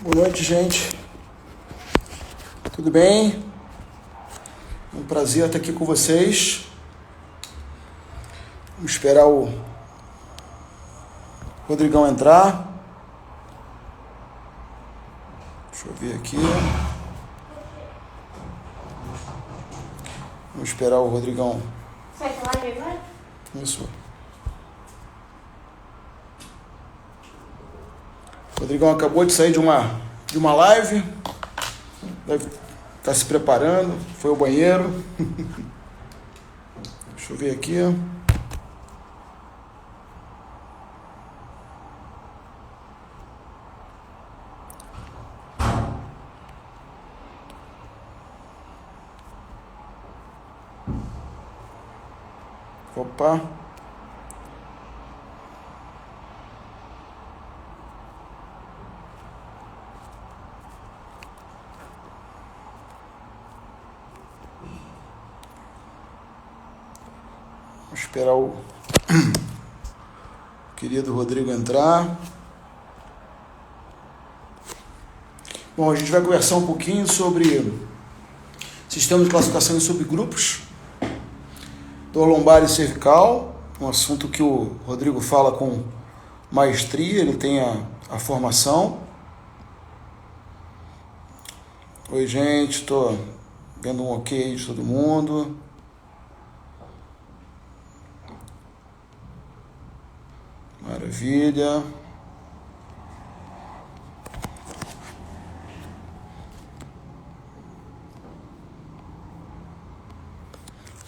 Boa noite, gente. Tudo bem? Um prazer estar aqui com vocês. Vamos esperar o Rodrigão entrar. Deixa eu ver aqui. Vamos esperar o Rodrigão. Você vai falar aí agora? Isso. O Rodrigão acabou de sair de uma live. Deve estar se preparando. Foi ao banheiro. Deixa eu ver aqui. Opa. Vamos esperar o querido Rodrigo entrar. Bom, a gente vai conversar um pouquinho sobre sistema de classificação em subgrupos, dor lombar e cervical, um assunto que o Rodrigo fala com maestria, ele tem a formação. Oi, gente, estou vendo um ok de todo mundo. Maravilha.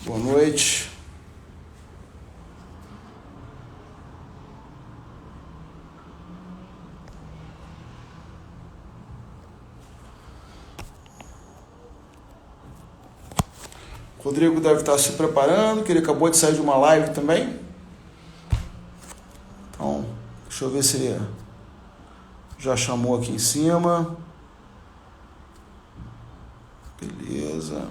Boa noite. O Rodrigo deve estar se preparando, que ele acabou de sair de uma live também. Então, deixa eu ver se ele já chamou aqui em cima. Beleza.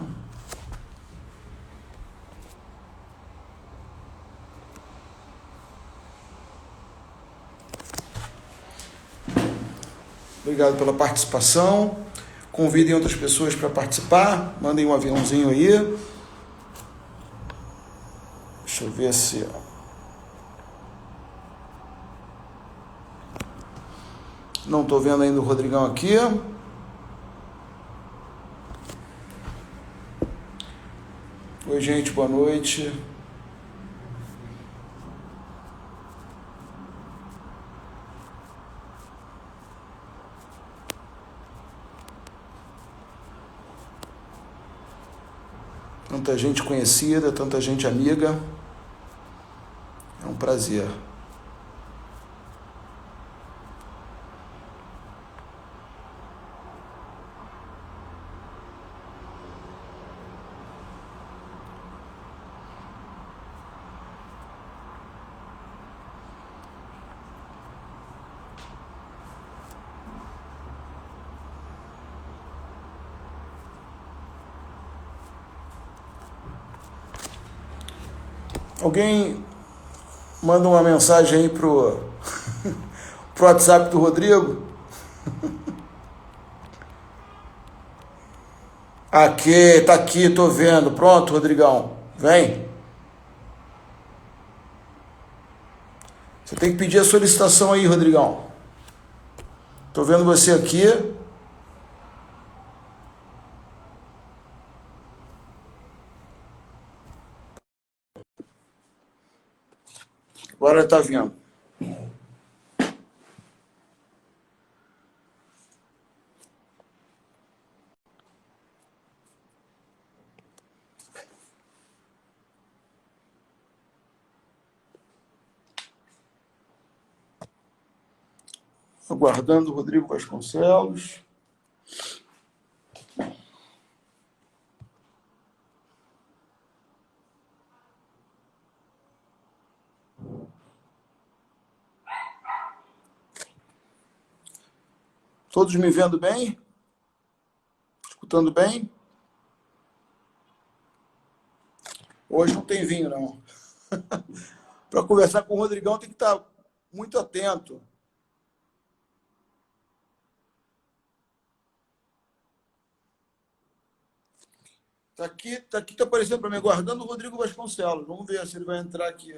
Obrigado pela participação. Convidem outras pessoas para participar. Mandem um aviãozinho aí. Deixa eu ver se... Não estou vendo ainda o Rodrigão aqui. Oi, gente, boa noite. Tanta gente conhecida, tanta gente amiga. É um prazer. Alguém manda uma mensagem aí pro WhatsApp do Rodrigo. Aqui, tá aqui, tô vendo. Pronto, Rodrigão. Vem. Você tem que pedir a solicitação aí, Rodrigão. Tô vendo você aqui. Agora tá vendo. Aguardando o Rodrigo Vasconcelos. Todos me vendo bem? Escutando bem? Hoje não tem vinho, não. Para conversar com o Rodrigão tem que estar muito atento. Tá aqui, tá aparecendo para mim, guardando o Rodrigo Vasconcelos. Vamos ver se ele vai entrar aqui.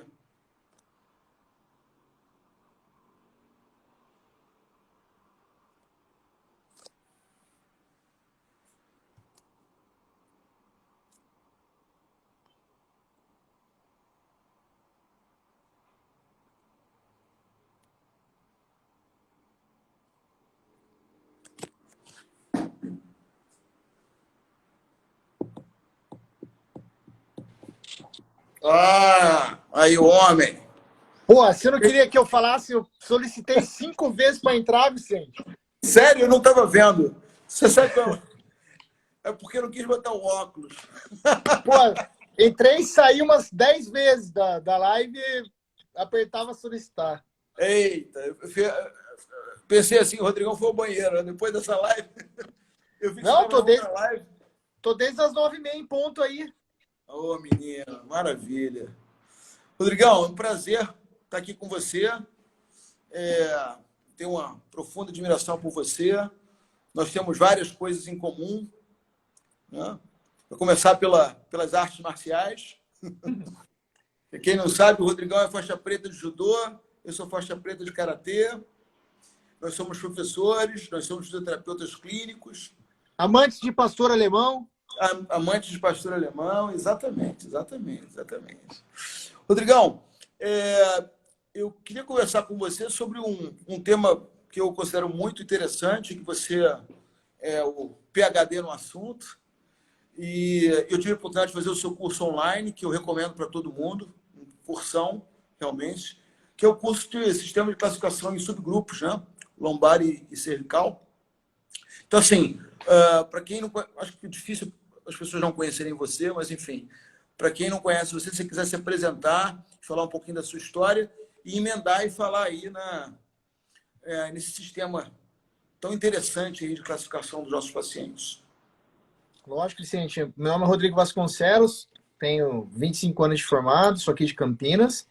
Ah, aí o homem. Pô, você não queria que eu falasse? Eu solicitei 5 vezes para entrar, Vicente. Sério, eu não estava vendo. Você sabe qual é? Porque eu não quis botar o óculos. Pô, entrei e saí umas 10 vezes da live e apertava solicitar. Eita, pensei assim, o Rodrigão foi ao banheiro, né? Depois dessa live. Eu vi que você Não, estava na live. tô desde as 9h30 em ponto aí. Ô, menino, maravilha. Rodrigão, é um prazer estar aqui com você. Tenho uma profunda admiração por você. Nós temos várias coisas em comum, né? Vou começar pelas artes marciais. Quem não sabe, o Rodrigão é faixa preta de judô, eu sou faixa preta de karatê. Nós somos professores, nós somos fisioterapeutas clínicos. Amantes de pastor alemão. Amantes de pastor alemão, exatamente. Rodrigão, eu queria conversar com você sobre um tema que eu considero muito interessante, que você é o PhD no assunto, e eu tive a oportunidade de fazer o seu curso online, que eu recomendo para todo mundo, um cursão, realmente, que é o curso de Sistema de Classificação em Subgrupos, né? Lombar e cervical. Então, assim, para quem não conhece, acho que é difícil as pessoas não conhecerem você, mas, enfim, para quem não conhece você, se você quiser se apresentar, falar um pouquinho da sua história e emendar e falar aí nesse sistema tão interessante aí de classificação dos nossos pacientes. Lógico, Vicente. Meu nome é Rodrigo Vasconcelos, tenho 25 anos de formado, sou aqui de Campinas,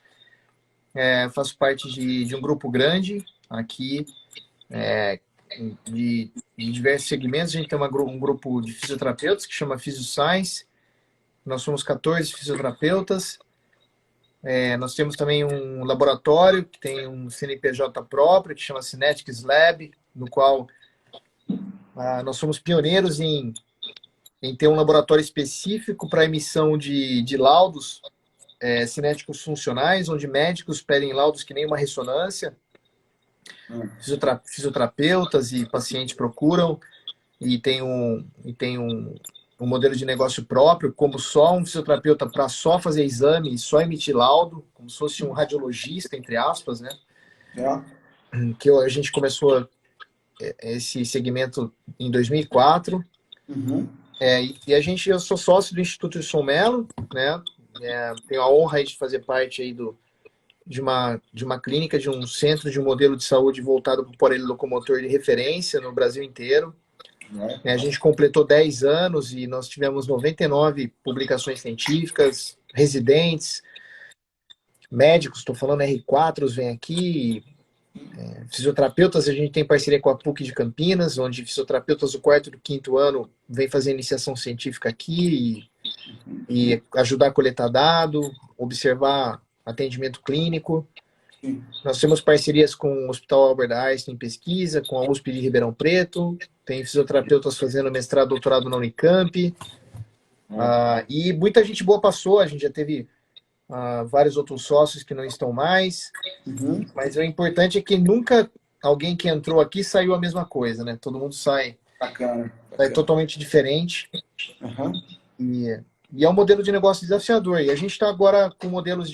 faço parte de um grupo grande aqui, de diversos segmentos. A gente tem um grupo de fisioterapeutas que chama PhysioScience. Nós somos 14 fisioterapeutas. Nós temos também um laboratório que tem um CNPJ próprio, que chama Cinetics Lab, no qual nós somos pioneiros em ter um laboratório específico para emissão de laudos cinéticos funcionais, onde médicos pedem laudos que nem uma ressonância, fisioterapeutas e pacientes procuram, e tem um modelo de negócio próprio, como só um fisioterapeuta para só fazer exame e só emitir laudo, como se fosse um radiologista, entre aspas, né? Que a gente começou esse segmento em 2004. Uhum. Eu sou sócio do Instituto Wilson Mello, né? Tenho a honra de fazer parte aí de uma clínica, de um centro de um modelo de saúde voltado para o aparelho locomotor de referência no Brasil inteiro. A gente completou 10 anos e nós tivemos 99 publicações científicas, residentes, médicos, estou falando R4, vem aqui, fisioterapeutas, a gente tem parceria com a PUC de Campinas, onde fisioterapeutas do 4º e do 5º ano vêm fazer iniciação científica aqui e ajudar a coletar dado, observar atendimento clínico. Nós temos parcerias com o Hospital Albert Einstein em pesquisa, com a USP de Ribeirão Preto, tem fisioterapeutas fazendo mestrado, doutorado na Unicamp, e muita gente boa passou, a gente já teve vários outros sócios que não estão mais, mas o importante é que nunca alguém que entrou aqui saiu a mesma coisa, né? Todo mundo sai totalmente diferente, e é um modelo de negócio desafiador, e a gente está agora com modelos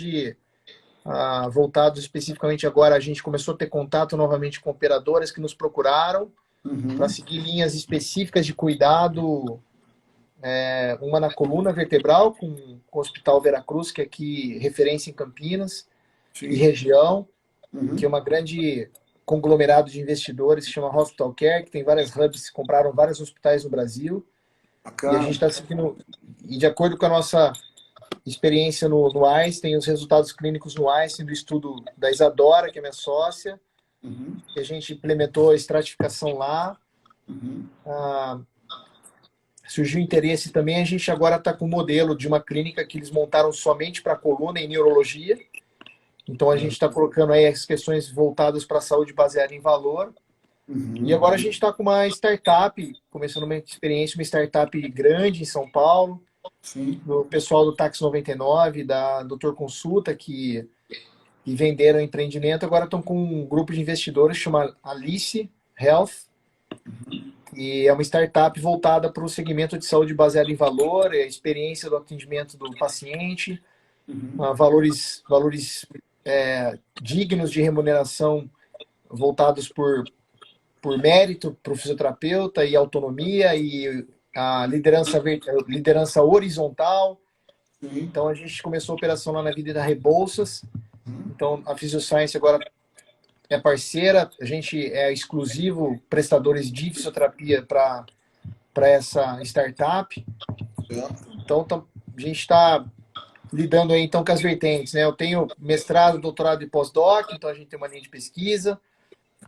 voltados especificamente agora, a gente começou a ter contato novamente com operadoras que nos procuraram para seguir linhas específicas de cuidado, uma na coluna vertebral com o Hospital Veracruz, que é aqui referência em Campinas e região, que é uma grande conglomerado de investidores que chama Hospital Care, que tem várias hubs, compraram vários hospitais no Brasil. E a gente está seguindo, e de acordo com a nossa experiência no Einstein, os resultados clínicos no Einstein, do estudo da Isadora, que é minha sócia, que a gente implementou a estratificação lá. surgiu interesse também, a gente agora está com um modelo de uma clínica que eles montaram somente para coluna e neurologia. Então, a gente está colocando aí as questões voltadas para a saúde baseada em valor. E agora a gente está com uma startup, começando uma experiência, uma startup grande em São Paulo, do pessoal do Táxi 99, da Doutor Consulta, que venderam empreendimento, agora estão com um grupo de investidores chamado Alice Health, e é uma startup voltada para o segmento de saúde baseada em valor, a experiência do atendimento do paciente, valores dignos de remuneração voltados por mérito para o fisioterapeuta e autonomia e a liderança horizontal. Então, a gente começou a operação lá na Vida da Rebouças. Então, a Physioscience agora é parceira, a gente é exclusivo prestadores de fisioterapia para essa startup. Então, a gente está lidando aí então com as vertentes, né? Eu tenho mestrado, doutorado e pós-doc, então a gente tem uma linha de pesquisa.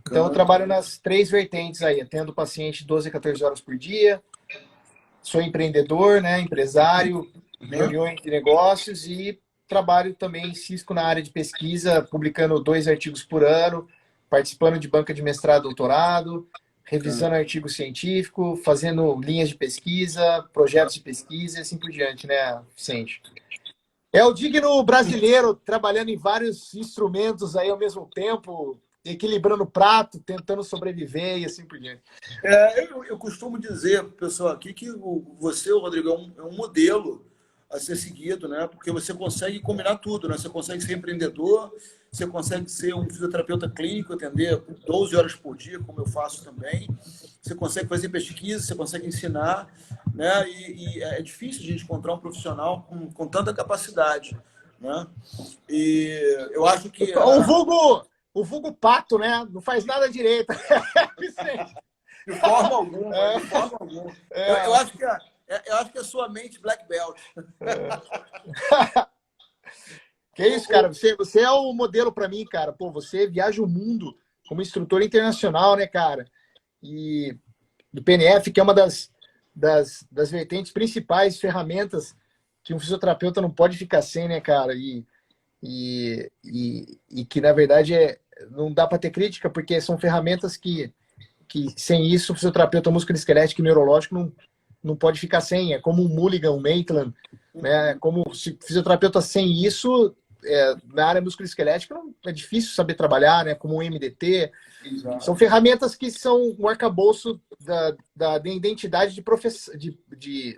Então, eu trabalho nas 3 vertentes aí, atendo paciente 12 a 14 horas por dia, sou empreendedor, né, empresário, reuniões de negócios e trabalho também, insisto na área de pesquisa, publicando 2 artigos por ano, participando de banca de mestrado e doutorado, revisando artigo científico, fazendo linhas de pesquisa, projetos de pesquisa e assim por diante, né, Vicente? É o digno brasileiro trabalhando em vários instrumentos aí ao mesmo tempo, equilibrando o prato, tentando sobreviver e assim por diante. Eu costumo dizer para o pessoal aqui que você, o Rodrigo, é um modelo a ser seguido, né? Porque você consegue combinar tudo, né? Você consegue ser empreendedor, você consegue ser um fisioterapeuta clínico, atender 12 horas por dia, como eu faço também. Você consegue fazer pesquisa, você consegue ensinar, né? E é difícil a gente encontrar um profissional com tanta capacidade, né? E eu acho que... O vulgo pato, né? Não faz nada direito. De forma alguma, de forma alguma. Eu acho que a sua mente black belt. Que isso, cara? Você é o modelo para mim, cara. Pô, você viaja o mundo como instrutor internacional, né, cara? E do PNF, que é uma das vertentes principais, ferramentas que um fisioterapeuta não pode ficar sem, né, cara? E que, na verdade, não dá para ter crítica, porque são ferramentas que sem isso, o fisioterapeuta musculoesquelético e neurológico não pode ficar sem. É como um Mulligan, um Maitland, né? Como se fisioterapeuta sem isso, na área musculoesquelética, é difícil saber trabalhar, né? Como o MDT. Exato. São ferramentas que são o arcabouço da identidade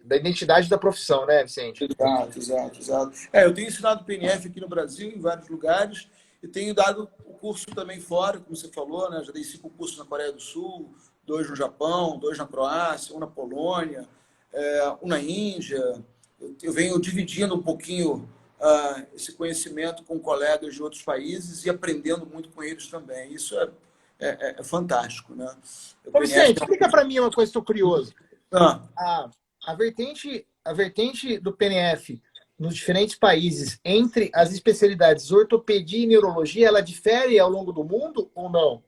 da identidade da profissão, né, Vicente? Exato. Eu tenho ensinado PNF aqui no Brasil, em vários lugares, e tenho dado o curso também fora, como você falou, né? Já dei 5 cursos na Coreia do Sul, 2 no Japão, 2 na Croácia, 1 na Polônia, 1 na Índia. Eu venho dividindo um pouquinho esse conhecimento com colegas de outros países e aprendendo muito com eles também. Isso é fantástico, né? Ô, Vicente, explica para mim uma coisa que estou curioso. A vertente do PNF nos diferentes países, entre as especialidades ortopedia e neurologia, ela difere ao longo do mundo ou não?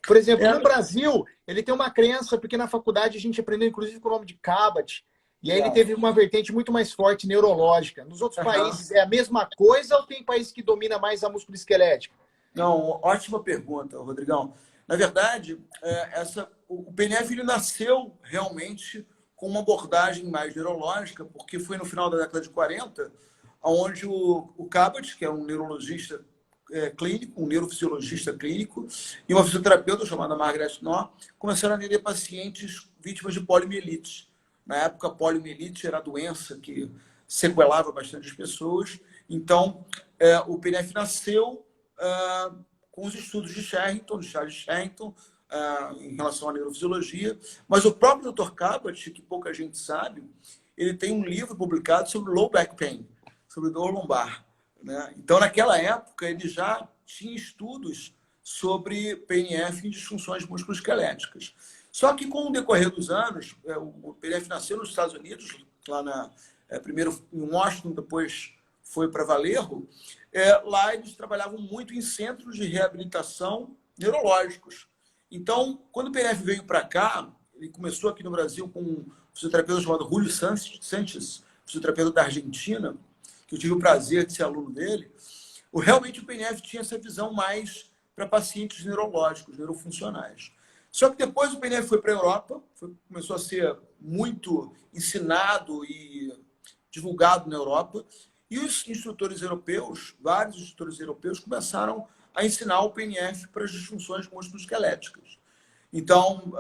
Por exemplo, no Brasil, ele tem uma crença, porque na faculdade a gente aprendeu, inclusive, com o nome de Cabot, e aí ele teve uma vertente muito mais forte, neurológica. Nos outros países é a mesma coisa ou tem país que domina mais a musculoesquelética? Não, ótima pergunta, Rodrigão. Na verdade, o PNF ele nasceu realmente com uma abordagem mais neurológica, porque foi no final da década de 40, onde o Cabot, que é um neurologista clínico, um neurofisiologista clínico, e uma fisioterapeuta chamada Margaret Knorr, começaram a atender pacientes vítimas de poliomielite. Na época, a poliomielite era a doença que sequelava bastante as pessoas. Então, o PNF nasceu com os estudos de Charles Sherrington, em relação à neurofisiologia, mas o próprio Dr. Cabot, que pouca gente sabe, ele tem um livro publicado sobre low back pain, sobre dor lombar, né? Então, naquela época, ele já tinha estudos sobre PNF e disfunções musculoesqueléticas. Só que, com o decorrer dos anos, o PNF nasceu nos Estados Unidos, lá primeiro em Washington, depois foi para Vallejo. Lá eles trabalhavam muito em centros de reabilitação neurológicos. Então, quando o PNF veio para cá, ele começou aqui no Brasil com um fisioterapeuta chamado Julio Sanches, fisioterapeuta da Argentina, que eu tive o prazer de ser aluno dele. Realmente o PNF tinha essa visão mais para pacientes neurológicos, neurofuncionais. Só que depois o PNF foi para a Europa, começou a ser muito ensinado e divulgado na Europa, e os instrutores europeus, vários instrutores europeus, começaram a ensinar o PNF para as disfunções musculoesqueléticas. Então,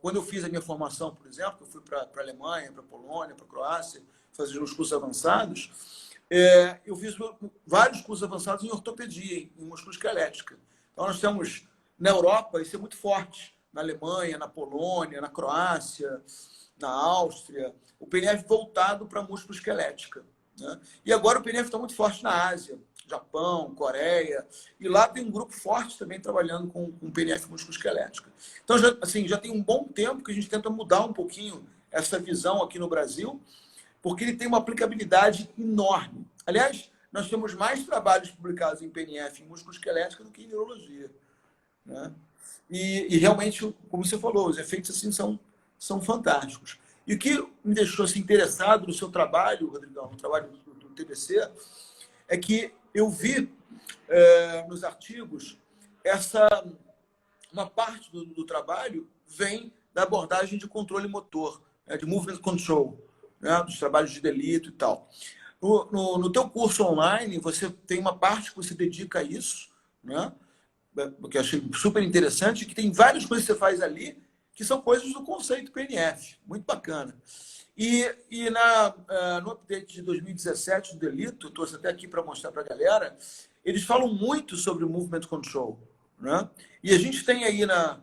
quando eu fiz a minha formação, por exemplo, eu fui para a Alemanha, para a Polônia, para a Croácia, fazer uns cursos avançados, eu fiz vários cursos avançados em ortopedia, em musculoesquelética. Então, nós temos, na Europa, isso é muito forte, na Alemanha, na Polônia, na Croácia, na Áustria, o PNF voltado para a musculoesquelética, né? E agora o PNF está muito forte na Ásia, Japão, Coreia, e lá tem um grupo forte também trabalhando com PNF musculoesquelética. Então, já tem um bom tempo que a gente tenta mudar um pouquinho essa visão aqui no Brasil, porque ele tem uma aplicabilidade enorme. Aliás, nós temos mais trabalhos publicados em PNF e musculoesquelética do que em neurologia, né? E realmente, como você falou, os efeitos assim são fantásticos. E o que me deixou assim, interessado no seu trabalho, Rodrigão, no trabalho do TBC, é que eu vi nos artigos uma parte do trabalho vem da abordagem de controle motor, né, de movement control, né, dos trabalhos de delito e tal. No teu curso online, você tem uma parte que você dedica a isso, né, que eu achei super interessante, que tem várias coisas que você faz ali que são coisas do conceito PNF, muito bacana. E no update de 2017 do delito, eu trouxe até aqui para mostrar para a galera, eles falam muito sobre o movement control, né? E a gente tem aí na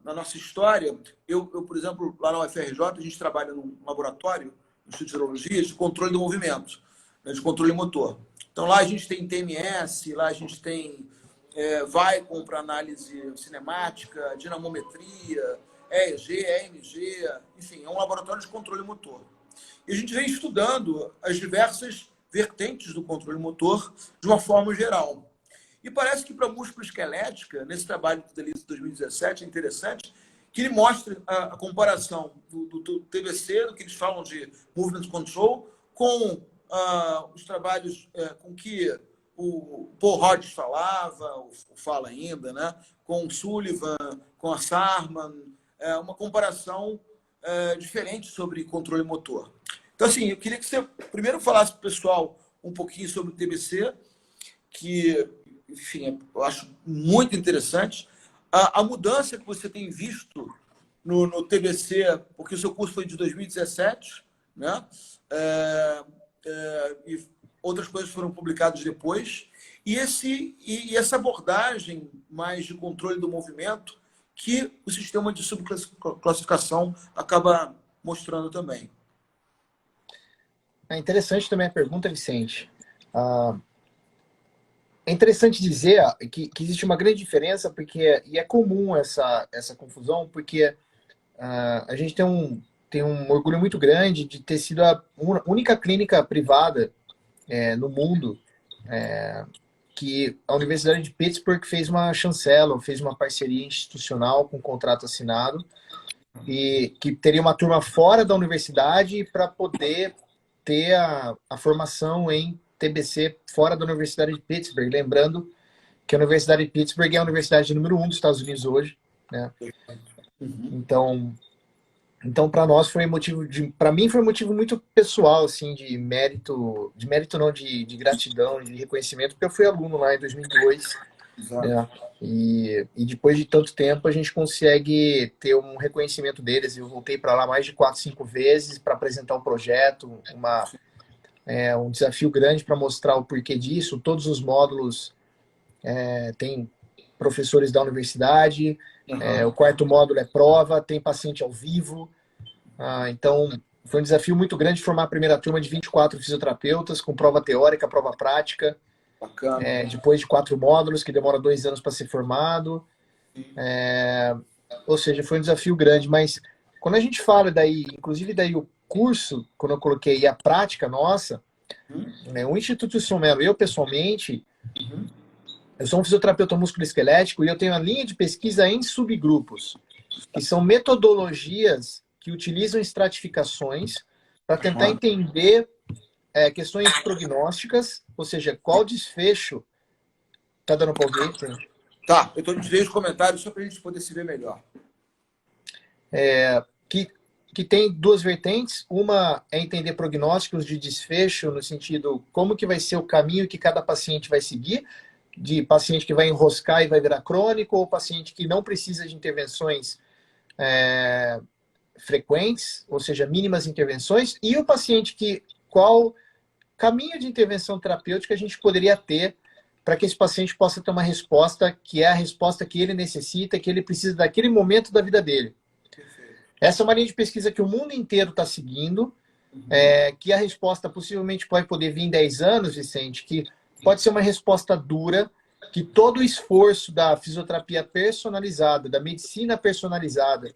nossa história, eu, por exemplo, lá na UFRJ, a gente trabalha num laboratório, no Instituto de Neurologia, de controle do movimento, né, de controle motor. Então lá a gente tem TMS, lá a gente tem VAICOM para análise cinemática, dinamometria, EEG, EMG, enfim, é um laboratório de controle motor. E a gente vem estudando as diversas vertentes do controle motor de uma forma geral. E parece que para a musculoesquelética, nesse trabalho do delito de 2017, é interessante que ele mostra a comparação do TBC, do que eles falam de movement control, com os trabalhos com que o Paul Hodges falava, ou fala ainda, né? Com o Sullivan, com a Sarman, uma comparação diferente sobre controle motor. Então, assim, eu queria que você primeiro falasse para o pessoal um pouquinho sobre o TBC, que, enfim, eu acho muito interessante. A mudança que você tem visto no TBC, porque o seu curso foi de 2017, né? E outras coisas foram publicadas depois. E essa abordagem mais de controle do movimento que o sistema de subclassificação acaba mostrando também. É interessante também a pergunta, Vicente. É interessante dizer que existe uma grande diferença, porque é comum essa confusão, porque a gente tem um orgulho muito grande de ter sido a única clínica privada no mundo que a Universidade de Pittsburgh fez uma chancela, fez uma parceria institucional com um contrato assinado, e que teria uma turma fora da universidade para poder ter a formação em TBC fora da Universidade de Pittsburgh. Lembrando que a Universidade de Pittsburgh é a universidade número 1 dos Estados Unidos hoje, né? Então para nós foi para mim foi um motivo muito pessoal, assim, de mérito não, de gratidão, de reconhecimento, porque eu fui aluno lá em 2002, né? E depois de tanto tempo a gente consegue ter um reconhecimento deles. Eu voltei para lá mais de 4, 5 vezes para apresentar um projeto, um desafio grande para mostrar o porquê disso. Todos os módulos têm professores da universidade, o quarto módulo é prova, tem paciente ao vivo. Então, foi um desafio muito grande formar a primeira turma de 24 fisioterapeutas, com prova teórica, prova prática. Bacana. Depois de 4 módulos, que demora 2 anos para ser formado. Ou seja, foi um desafio grande. Mas quando a gente fala daí, inclusive daí o curso, quando eu coloquei a prática nossa, o Instituto Wilson Mello, eu pessoalmente, eu sou um fisioterapeuta musculoesquelético e eu tenho a linha de pesquisa em subgrupos. que são metodologias que utilizam estratificações para tentar entender questões prognósticas, ou seja, qual desfecho... Tá dando para ouvir? Tá, eu tirei os comentários só para a gente poder se ver melhor. Que tem duas vertentes. Uma é entender prognósticos de desfecho, no sentido como que vai ser o caminho que cada paciente vai seguir, de paciente que vai enroscar e vai virar crônico, ou paciente que não precisa de intervenções frequentes, ou seja, mínimas intervenções, e o paciente que qual caminho de intervenção terapêutica a gente poderia ter para que esse paciente possa ter uma resposta que é a resposta que ele necessita, que ele precisa daquele momento da vida dele. Essa é uma linha de pesquisa que o mundo inteiro está seguindo, que a resposta possivelmente pode poder vir em 10 anos, Vicente, que pode ser uma resposta dura, que todo o esforço da fisioterapia personalizada, da medicina personalizada,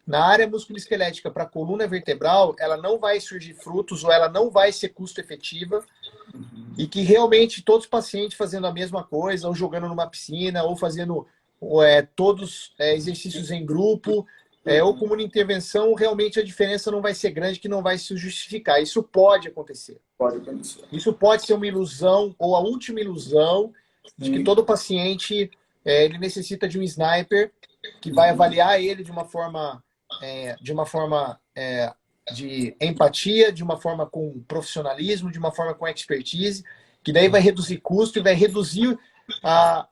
na área musculoesquelética para a coluna vertebral, ela não vai surgir frutos ou ela não vai ser custo efetiva, e que realmente todos os pacientes fazendo a mesma coisa, ou jogando numa piscina, ou fazendo todos exercícios em grupo, ou como uma intervenção, realmente a diferença não vai ser grande, que não vai se justificar. Isso pode acontecer. Pode acontecer. Isso pode ser uma ilusão, ou a última ilusão, de que todo paciente ele necessita de um sniper que vai avaliar ele de uma forma de empatia, de uma forma com profissionalismo, de uma forma com expertise, que daí vai reduzir custo e vai reduzir a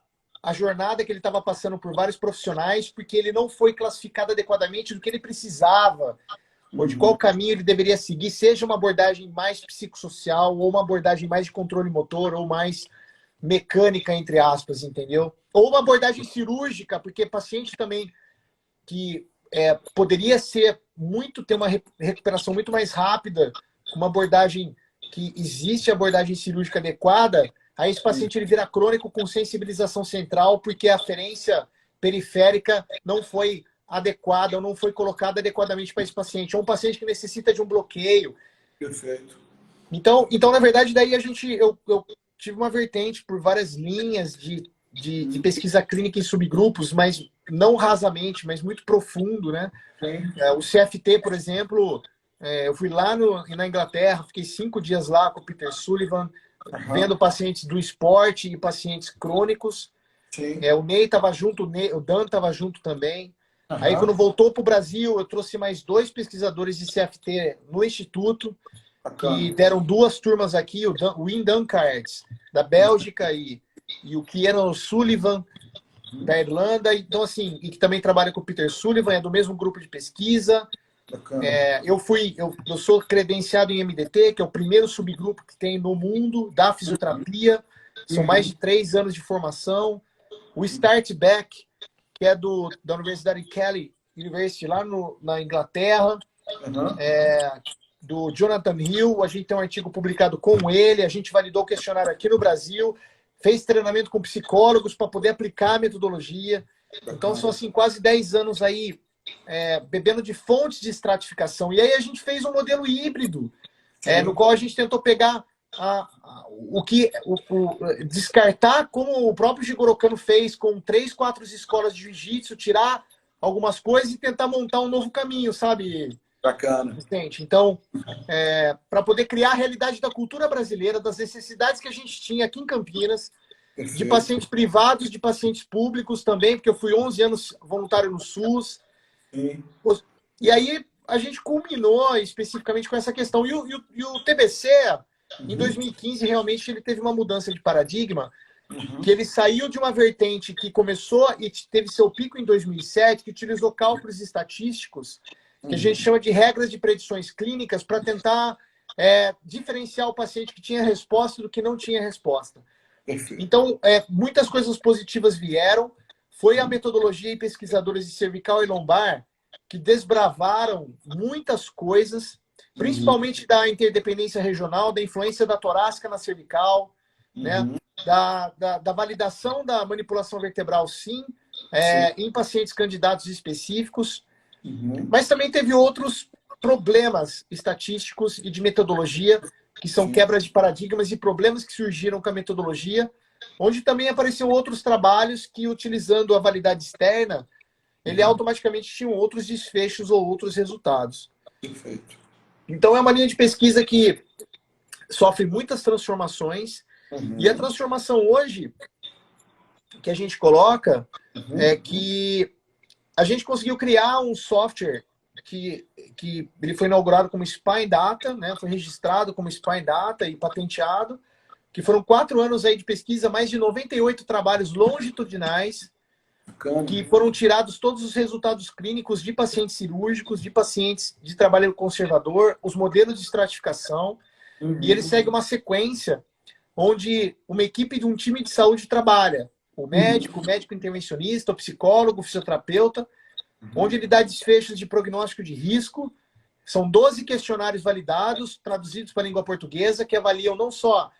jornada que ele estava passando por vários profissionais, porque ele não foi classificado adequadamente do que ele precisava, ou de qual caminho ele deveria seguir, seja uma abordagem mais psicossocial, ou uma abordagem mais de controle motor, ou mais mecânica, entre aspas, entendeu? Ou uma abordagem cirúrgica, porque paciente também que poderia ter uma recuperação muito mais rápida, uma abordagem que existe abordagem cirúrgica adequada, aí esse paciente ele vira crônico com sensibilização central, porque a aferência periférica não foi adequada ou não foi colocada adequadamente para esse paciente. É um paciente que necessita de um bloqueio. Perfeito. Então na verdade, daí eu tive uma vertente por várias linhas de pesquisa clínica em subgrupos, mas não rasamente, mas muito profundo, né? O CFT, por exemplo, eu fui lá na Inglaterra, fiquei 5 dias lá com o Peter Sullivan, vendo pacientes do esporte e pacientes crônicos. O Ney estava junto, o Dan estava junto também. Aí, quando voltou para o Brasil, eu trouxe mais 2 pesquisadores de CFT no Instituto, que deram 2 turmas aqui, o Ian Dankaerts, da Bélgica, e o Kieran Sullivan, da Irlanda. Então, assim, e que também trabalha com o Peter Sullivan, é do mesmo grupo de pesquisa. Eu sou credenciado em MDT, que é o primeiro subgrupo que tem no mundo da fisioterapia. São mais de 3 anos de formação. O Start Back, que é da Universidade Kelly University, lá na Inglaterra. Do Jonathan Hill, a gente tem um artigo publicado com ele, a gente validou o questionário aqui no Brasil, fez treinamento com psicólogos para poder aplicar a metodologia. Então, são assim, quase 10 anos aí bebendo de fontes de estratificação. E aí a gente fez um modelo híbrido, no qual a gente tentou pegar descartar, como o próprio Jigoro Kano fez com 3, 4 escolas de jiu-jitsu, tirar algumas coisas e tentar montar um novo caminho, sabe? Bacana. Então, para poder criar a realidade da cultura brasileira, das necessidades que a gente tinha aqui em Campinas, de pacientes privados, de pacientes públicos também, porque eu fui 11 anos voluntário no SUS. E aí a gente culminou especificamente com essa questão. E o TBC, em 2015, realmente ele teve uma mudança de paradigma, que ele saiu de uma vertente que começou e teve seu pico em 2007, que utilizou cálculos estatísticos, que a gente chama de regras de predições clínicas, para tentar diferenciar o paciente que tinha resposta do que não tinha resposta. Então, muitas coisas positivas vieram. Foi a metodologia e pesquisadores de cervical e lombar que desbravaram muitas coisas, principalmente da interdependência regional, da influência da torácica na cervical, né? Da validação da manipulação vertebral, sim, em pacientes candidatos específicos. Mas também teve outros problemas estatísticos e de metodologia, que são quebras de paradigmas e problemas que surgiram com a metodologia, onde também apareceram outros trabalhos que, utilizando a validade externa, ele automaticamente tinha outros desfechos ou outros resultados. Perfeito. Então, é uma linha de pesquisa que sofre muitas transformações. E a transformação hoje que a gente coloca é que a gente conseguiu criar um software que ele foi inaugurado como Spine Data, né? Foi registrado como Spine Data e patenteado, que foram 4 anos aí de pesquisa, mais de 98 trabalhos longitudinais, que foram tirados todos os resultados clínicos de pacientes cirúrgicos, de pacientes de trabalho conservador, os modelos de estratificação, e ele segue uma sequência onde uma equipe de um time de saúde trabalha. O médico intervencionista, o psicólogo, o fisioterapeuta, onde ele dá desfechos de prognóstico de risco. São 12 questionários validados, traduzidos para a língua portuguesa, que avaliam não só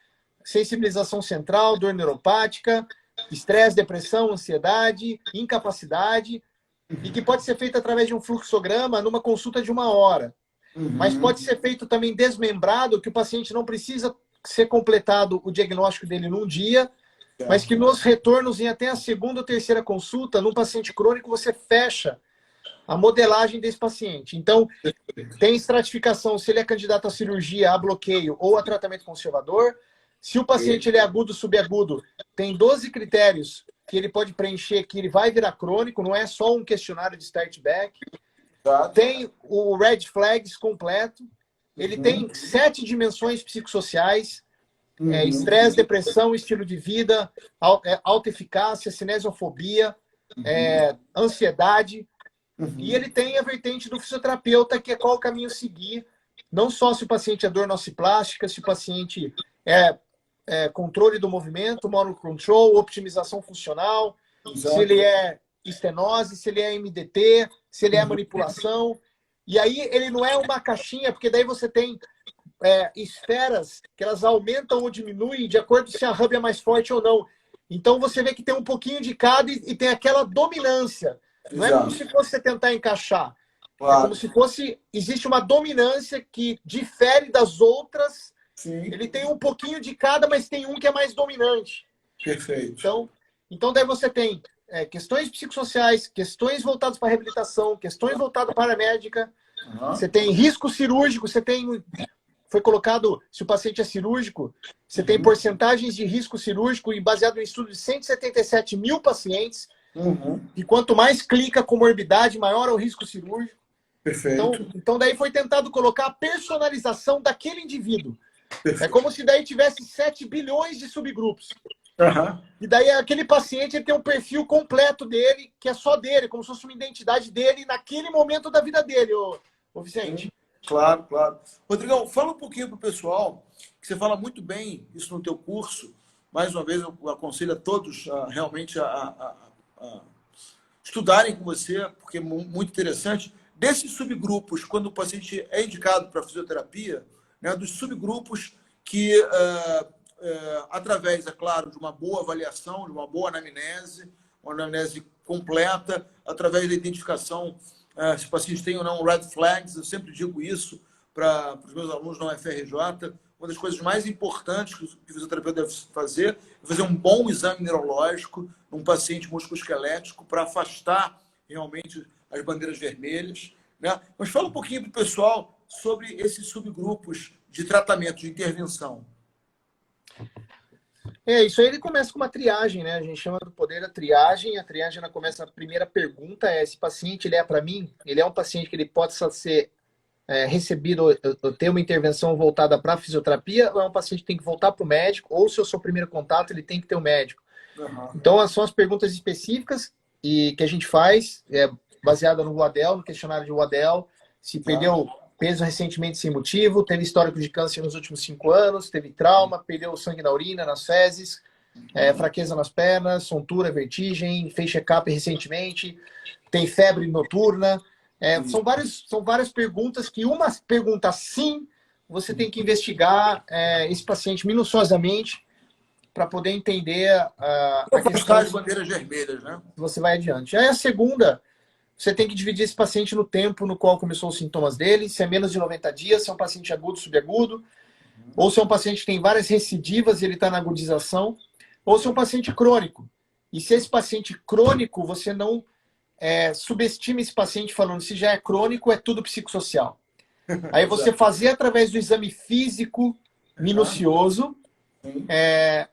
sensibilização central, dor neuropática, estresse, depressão, ansiedade, incapacidade, e que pode ser feito através de um fluxograma numa consulta de 1 hora. Mas pode ser feito também desmembrado, que o paciente não precisa ser completado o diagnóstico dele num dia, mas que nos retornos em até a 2ª ou 3ª consulta, num paciente crônico, você fecha a modelagem desse paciente. Então, tem estratificação se ele é candidato à cirurgia, a bloqueio ou a tratamento conservador. Se o paciente ele é agudo, subagudo, tem 12 critérios que ele pode preencher, que ele vai virar crônico, não é só um questionário de start back. Tem o Red Flags completo. Ele tem 7 dimensões psicossociais, estresse, depressão, estilo de vida, alta eficácia, cinesiofobia, ansiedade. E ele tem a vertente do fisioterapeuta, que é qual o caminho seguir, não só se o paciente é dor nociplástica, se o paciente é controle do movimento, motor control, optimização funcional, se ele é estenose, se ele é MDT, se ele é manipulação. E aí ele não é uma caixinha, porque daí você tem esferas que elas aumentam ou diminuem de acordo se a hub é mais forte ou não. Então você vê que tem um pouquinho de cada e tem aquela dominância. Não é como se fosse você tentar encaixar. É como se fosse... Existe uma dominância que difere das outras. Sim. Ele tem um pouquinho de cada, mas tem um que é mais dominante. Perfeito. Então daí você tem questões psicossociais, questões voltadas para a reabilitação, questões voltadas para a médica. Você tem risco cirúrgico, foi colocado, se o paciente é cirúrgico, você tem porcentagens de risco cirúrgico e baseado em um estudo de 177 mil pacientes. E quanto mais clica comorbidade, maior é o risco cirúrgico. Perfeito. Então daí foi tentado colocar a personalização daquele indivíduo. Perfeito. É como se daí tivesse 7 bilhões de subgrupos. E daí aquele paciente ele tem um perfil completo dele, que é só dele, como se fosse uma identidade dele naquele momento da vida dele, ô Vicente. Claro, claro. Rodrigão, fala um pouquinho para o pessoal, que você fala muito bem isso no teu curso. Mais uma vez, eu aconselho a todos realmente a estudarem com você, porque é muito interessante. Desses subgrupos, quando o paciente é indicado para fisioterapia, né, dos subgrupos que, através, é claro, de uma boa avaliação, de uma boa anamnese, uma anamnese completa, através da identificação se o paciente tem ou não red flags, eu sempre digo isso para os meus alunos na UFRJ, uma das coisas mais importantes que o fisioterapeuta deve fazer é fazer um bom exame neurológico num paciente musculoesquelético para afastar realmente as bandeiras vermelhas, né? Mas fala um pouquinho para o pessoal sobre esses subgrupos de tratamento, de intervenção. Isso aí ele começa com uma triagem, né? A gente chama do poder da triagem. A triagem ela começa, a primeira pergunta é: esse paciente ele é para mim? Ele é um paciente que ele pode ser recebido, ter uma intervenção voltada para a fisioterapia, ou é um paciente que tem que voltar para o médico, ou se eu sou o primeiro contato, ele tem que ter um médico. Então, são as perguntas específicas que a gente faz, baseada no Waddell, no questionário de Waddell, se perdeu peso recentemente sem motivo, teve histórico de câncer nos últimos 5 anos, teve trauma, perdeu sangue na urina, nas fezes, fraqueza nas pernas, tontura, vertigem, fez check-up recentemente, tem febre noturna. São várias perguntas que uma pergunta sim, você tem que investigar esse paciente minuciosamente para poder entender a questão das bandeiras vermelhas, né? Você vai adiante. Aí a segunda, você tem que dividir esse paciente no tempo no qual começou os sintomas dele, se é menos de 90 dias, se é um paciente agudo, subagudo, ou se é um paciente que tem várias recidivas e ele está na agudização, ou se é um paciente crônico. E se esse paciente crônico, você não subestima esse paciente falando se já é crônico, é tudo psicossocial. Aí você fazer através do exame físico minucioso,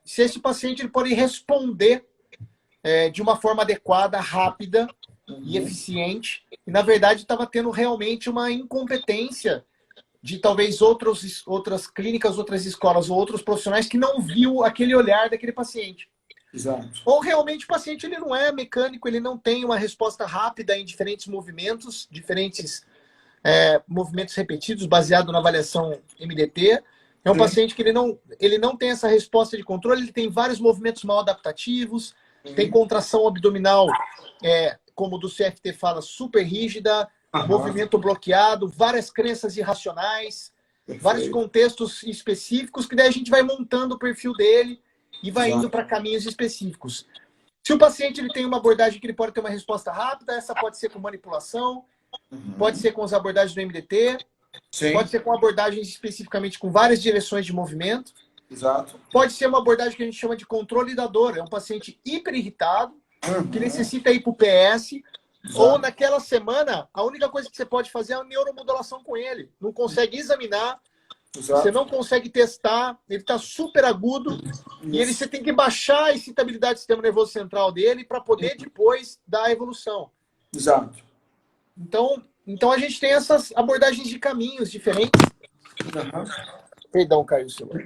se esse paciente ele pode responder de uma forma adequada, rápida e eficiente, e na verdade estava tendo realmente uma incompetência de talvez outras clínicas, outras escolas ou outros profissionais que não viu aquele olhar daquele paciente. Exato. Ou realmente o paciente ele não é mecânico, ele não tem uma resposta rápida em diferentes movimentos, movimentos repetidos, baseado na avaliação MDT. É um paciente que ele não tem essa resposta de controle, ele tem vários movimentos mal adaptativos, tem contração abdominal, como o do CFT fala, super rígida, movimento bloqueado, várias crenças irracionais, vários contextos específicos, que daí a gente vai montando o perfil dele e vai indo para caminhos específicos. Se o paciente ele tem uma abordagem que ele pode ter uma resposta rápida, essa pode ser com manipulação, pode ser com as abordagens do MDT, pode ser com abordagens especificamente com várias direções de movimento. Exato. Pode ser uma abordagem que a gente chama de controle da dor. É um paciente hiperirritado, que necessita ir para o PS, ou naquela semana, a única coisa que você pode fazer é a neuromodulação com ele. Não consegue examinar, você não consegue testar, ele está super agudo, e você tem que baixar a excitabilidade do sistema nervoso central dele para poder depois dar a evolução. Exato. Então a gente tem essas abordagens de caminhos diferentes. Perdão, caiu o celular.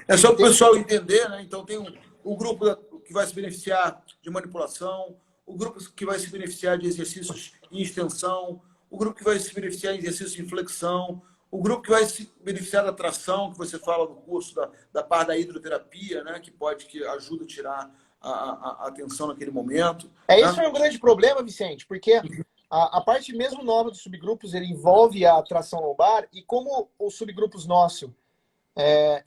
É só para o pessoal entender, né? Então tem o grupo que vai se beneficiar de manipulação, o grupo que vai se beneficiar de exercícios em extensão, o grupo que vai se beneficiar de exercícios de flexão, o grupo que vai se beneficiar da tração, que você fala no curso da parte da hidroterapia, né? Que ajuda a tirar a tensão naquele momento. Isso é um grande problema, Vicente, porque a parte mesmo nova dos subgrupos, ele envolve a tração lombar, e como os subgrupos nossos,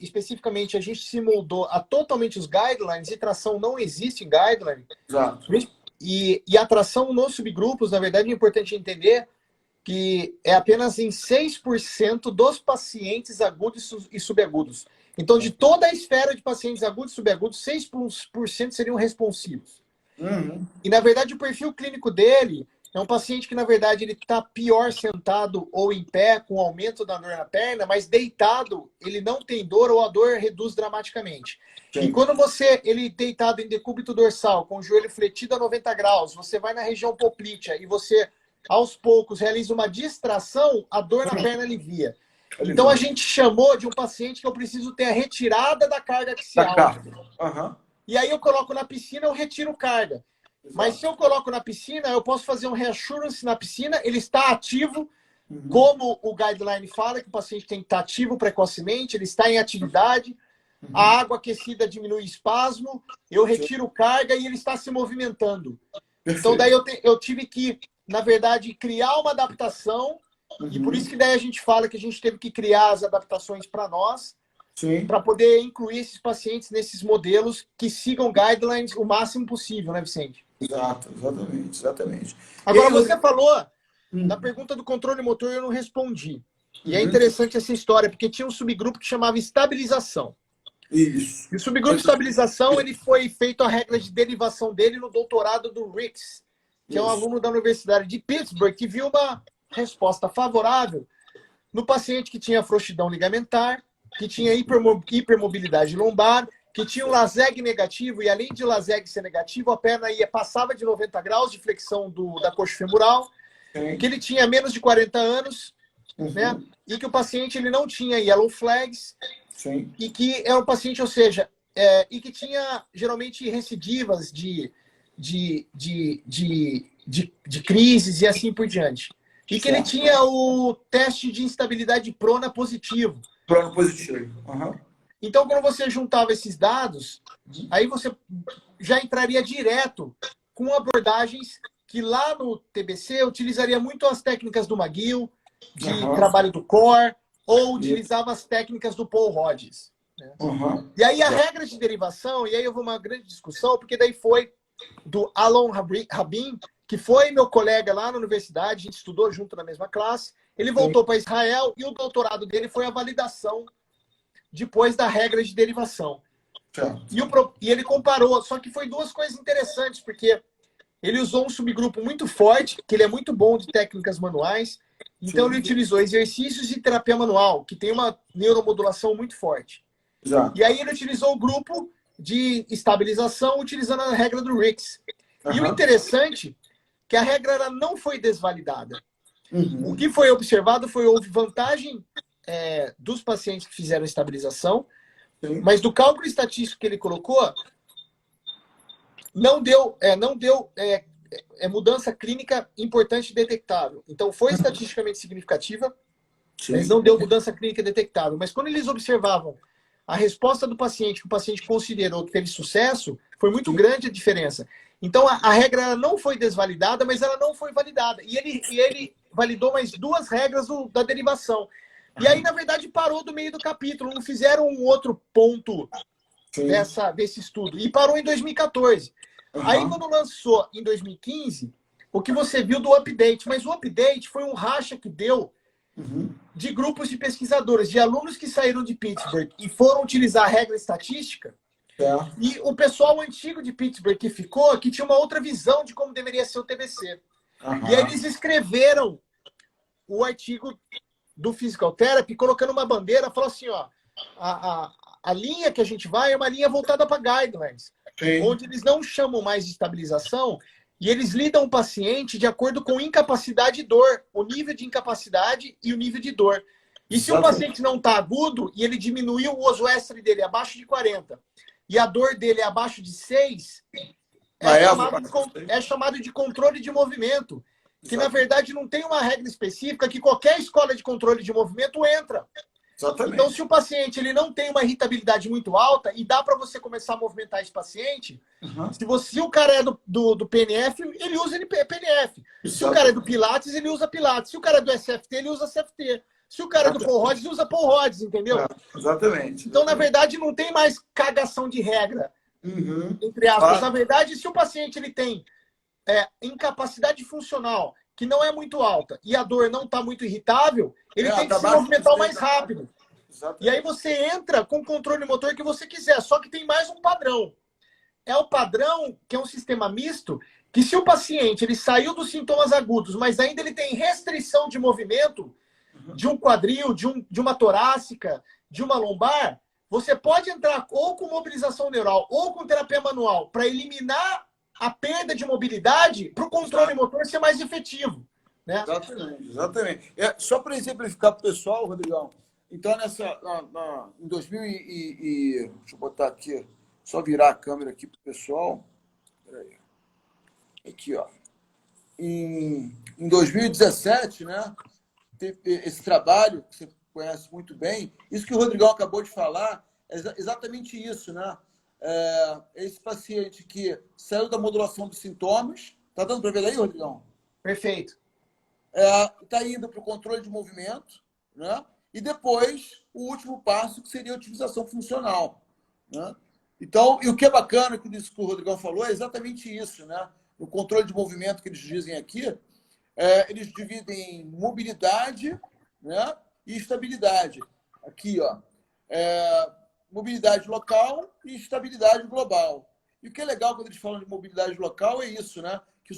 especificamente, a gente se moldou a totalmente os guidelines, e tração não existe em guideline. Exato. E a tração nos subgrupos, na verdade, é importante entender que é apenas em 6% dos pacientes agudos e subagudos. Então, de toda a esfera de pacientes agudos e subagudos, 6% seriam responsivos. E, na verdade, o perfil clínico dele é um paciente que, na verdade, ele está pior sentado ou em pé, com aumento da dor na perna, mas deitado, ele não tem dor ou a dor reduz dramaticamente. Sim. E quando ele deitado em decúbito dorsal, com o joelho fletido a 90 graus, você vai na região poplítea e você, aos poucos, realiza uma distração, a dor na perna alivia. Então, a gente chamou de um paciente que eu preciso ter a retirada da carga axial. E aí eu coloco na piscina, eu retiro carga. Mas se eu coloco na piscina, eu posso fazer um reassurance na piscina, ele está ativo, como o guideline fala, que o paciente tem que estar ativo precocemente, ele está em atividade, a água aquecida diminui o espasmo, eu retiro carga e ele está se movimentando. Então daí eu tive que, na verdade, criar uma adaptação, e por isso que daí a gente fala que a gente teve que criar as adaptações para nós, para poder incluir esses pacientes nesses modelos que sigam guidelines o máximo possível, né, Vicente? Exato, exatamente. Agora, você falou na pergunta do controle motor, eu não respondi. E é interessante essa história, porque tinha um subgrupo que chamava estabilização. Isso. E o subgrupo de estabilização, ele foi feito a regra de derivação dele no doutorado do Ricks, que é um aluno da Universidade de Pittsburgh, que viu uma resposta favorável no paciente que tinha frouxidão ligamentar, que tinha hipermobilidade lombar, que tinha um LASEG negativo, e além de LASEG ser negativo, a perna passava de 90 graus de flexão da coxa femoral, que ele tinha menos de 40 anos, né? E que o paciente ele não tinha yellow flags, e que era um paciente, ou seja, e que tinha geralmente recidivas de crises e assim por diante. E que ele tinha o teste de instabilidade prona positivo. Prona positivo. Então, quando você juntava esses dados, aí você já entraria direto com abordagens que lá no TBC utilizaria muito as técnicas do McGill, de trabalho do core, ou utilizava as técnicas do Paul Hodges. Né? E aí a regra de derivação, e aí eu vou uma grande discussão, porque daí foi do Alon Rabin, que foi meu colega lá na universidade, a gente estudou junto na mesma classe, ele voltou para Israel e o doutorado dele foi a validação depois da regra de derivação. E ele comparou, só que foi duas coisas interessantes, porque ele usou um subgrupo muito forte, que ele é muito bom de técnicas manuais. Então, Sim. ele utilizou exercícios de terapia manual, que tem uma neuromodulação muito forte. Exato. E aí, ele utilizou o grupo de estabilização, utilizando a regra do Ricks. E o interessante é que a regra ela não foi desvalidada. O que foi observado foi houve vantagem dos pacientes que fizeram estabilização, Sim. mas do cálculo estatístico que ele colocou, não deu mudança clínica importante detectável. Então, foi estatisticamente significativa, Sim. mas não deu mudança clínica detectável. Mas quando eles observavam a resposta do paciente, que o paciente considerou que teve sucesso, foi muito grande a diferença. Então, a regra ela não foi desvalidada, mas ela não foi validada. E ele validou mais 2 regras da derivação. E aí, na verdade, parou do meio do capítulo. Não fizeram um outro ponto desse estudo. E parou em 2014. Aí, quando lançou em 2015, o que você viu do update. Mas o update foi um racha que deu de grupos de pesquisadores, de alunos que saíram de Pittsburgh e foram utilizar a regra estatística. E o pessoal antigo de Pittsburgh que ficou, que tinha uma outra visão de como deveria ser o TBC. E aí eles escreveram o artigo do Physical Therapy, colocando uma bandeira, falou assim, ó, a linha que a gente vai é uma linha voltada para guidelines, onde eles não chamam mais de estabilização e eles lidam o paciente de acordo com incapacidade e dor, o nível de incapacidade e o nível de dor. E se o paciente não está agudo e ele diminuiu o oswestry dele abaixo de 40 e a dor dele é abaixo de 6, é chamado de controle de movimento, que na verdade não tem uma regra específica que qualquer escola de controle de movimento entra. Exatamente. Então, se o paciente ele não tem uma irritabilidade muito alta e dá para você começar a movimentar esse paciente, se o cara é do PNF, ele usa PNF. Se o cara é do Pilates, ele usa Pilates. Se o cara é do SFT, ele usa SFT. Se o cara é do Paul Rodgers, ele usa Paul Rodgers, entendeu? Exatamente. Então, na verdade, não tem mais cagação de regra, entre aspas. Na verdade, se o paciente ele tem incapacidade funcional que não é muito alta e a dor não está muito irritável, ele tem que se movimentar o mais rápido. Exatamente. E aí você entra com o controle motor que você quiser, só que tem mais um padrão. É o padrão que é um sistema misto, que se o paciente ele saiu dos sintomas agudos, mas ainda ele tem restrição de movimento de um quadril, de uma torácica, de uma lombar, você pode entrar ou com mobilização neural ou com terapia manual para eliminar a perda de mobilidade para o controle motor ser mais efetivo. Né? Exatamente. Só para exemplificar para o pessoal, Rodrigão, então em 2000 deixa eu botar aqui, só virar a câmera aqui para o pessoal. Peraí. Aqui, ó. Em 2017, né, teve esse trabalho que você conhece muito bem, isso que o Rodrigão acabou de falar, é exatamente isso, né? Esse paciente que saiu da modulação dos sintomas, tá dando para ver aí, Rodrigão? Perfeito. Está indo para o controle de movimento, né? E depois o último passo que seria a otimização funcional, né? Então, e o que é bacana que o Rodrigão falou é exatamente isso, né? O controle de movimento que eles dizem aqui, eles dividem em mobilidade, né, e estabilidade. Aqui, ó, mobilidade local e estabilidade global. E o que é legal quando eles falam de mobilidade local é isso, né? Que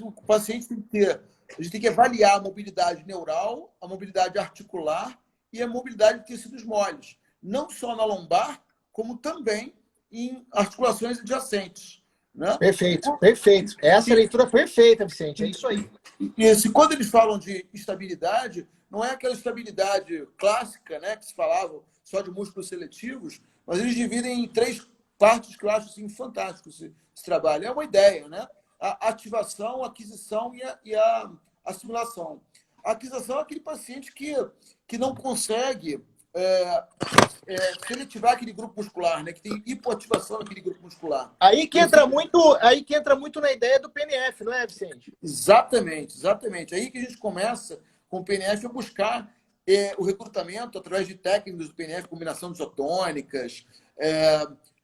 o paciente tem que ter, a gente tem que avaliar a mobilidade neural, a mobilidade articular e a mobilidade de tecidos moles, não só na lombar, como também em articulações adjacentes. Né? Perfeito, perfeito. Essa é a leitura perfeita, Vicente, é isso aí. E quando eles falam de estabilidade, não é aquela estabilidade clássica, né, que se falava só de músculos seletivos, mas eles dividem em 3 partes que eu acho assim, fantástico esse trabalho. É uma ideia, né? A ativação, a aquisição e a assimilação. A aquisição é aquele paciente que não consegue seletivar aquele grupo muscular, né? Que tem hipoativação naquele grupo muscular. Aí que entra muito na ideia do PNF, não é, Vicente? Exatamente, exatamente. Aí que a gente começa com o PNF a buscar o recrutamento através de técnicas do PNF, combinação de isotônicas,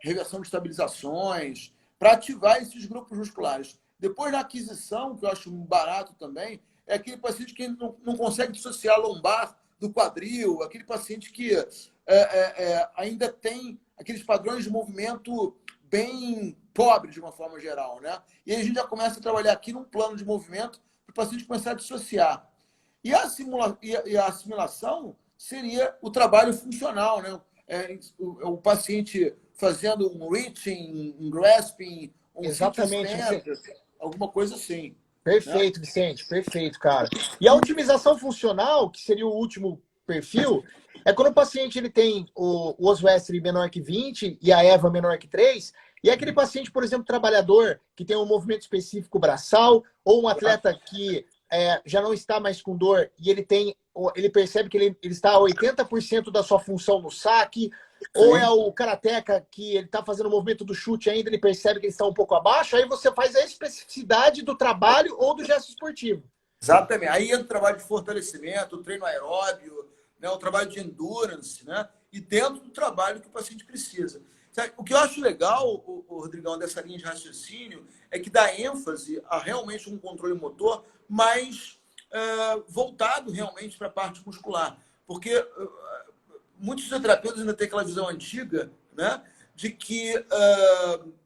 reversão de estabilizações, para ativar esses grupos musculares. Depois, na aquisição, que eu acho barato também, é aquele paciente que não consegue dissociar a lombar do quadril, aquele paciente que ainda tem aqueles padrões de movimento bem pobre de uma forma geral, né? E aí a gente já começa a trabalhar aqui num plano de movimento para o paciente começar a dissociar. E a assimilação seria o trabalho funcional, né? O paciente fazendo um reaching, um grasping, um sit Exatamente. stand, alguma coisa assim. Perfeito, Né? Vicente, perfeito, cara. E a otimização funcional, que seria o último perfil, é quando o paciente ele tem o Oswestry menor que 20 e a EVA menor que 3, e é aquele paciente, por exemplo, trabalhador, que tem um movimento específico braçal, ou um atleta que já não está mais com dor e ele percebe que ele está a 80% da sua função no saque, ou é o karateca que ele está fazendo o movimento do chute ainda, ele percebe que ele está um pouco abaixo, aí você faz a especificidade do trabalho ou do gesto esportivo. Exatamente. Aí entra o trabalho de fortalecimento, o treino aeróbio, né, o trabalho de endurance, né? E dentro do trabalho que o paciente precisa. O que eu acho legal, o Rodrigão, dessa linha de raciocínio, é que dá ênfase a realmente um controle motor mais voltado realmente para a parte muscular. Porque muitos fisioterapeutas ainda têm aquela visão antiga, né, de que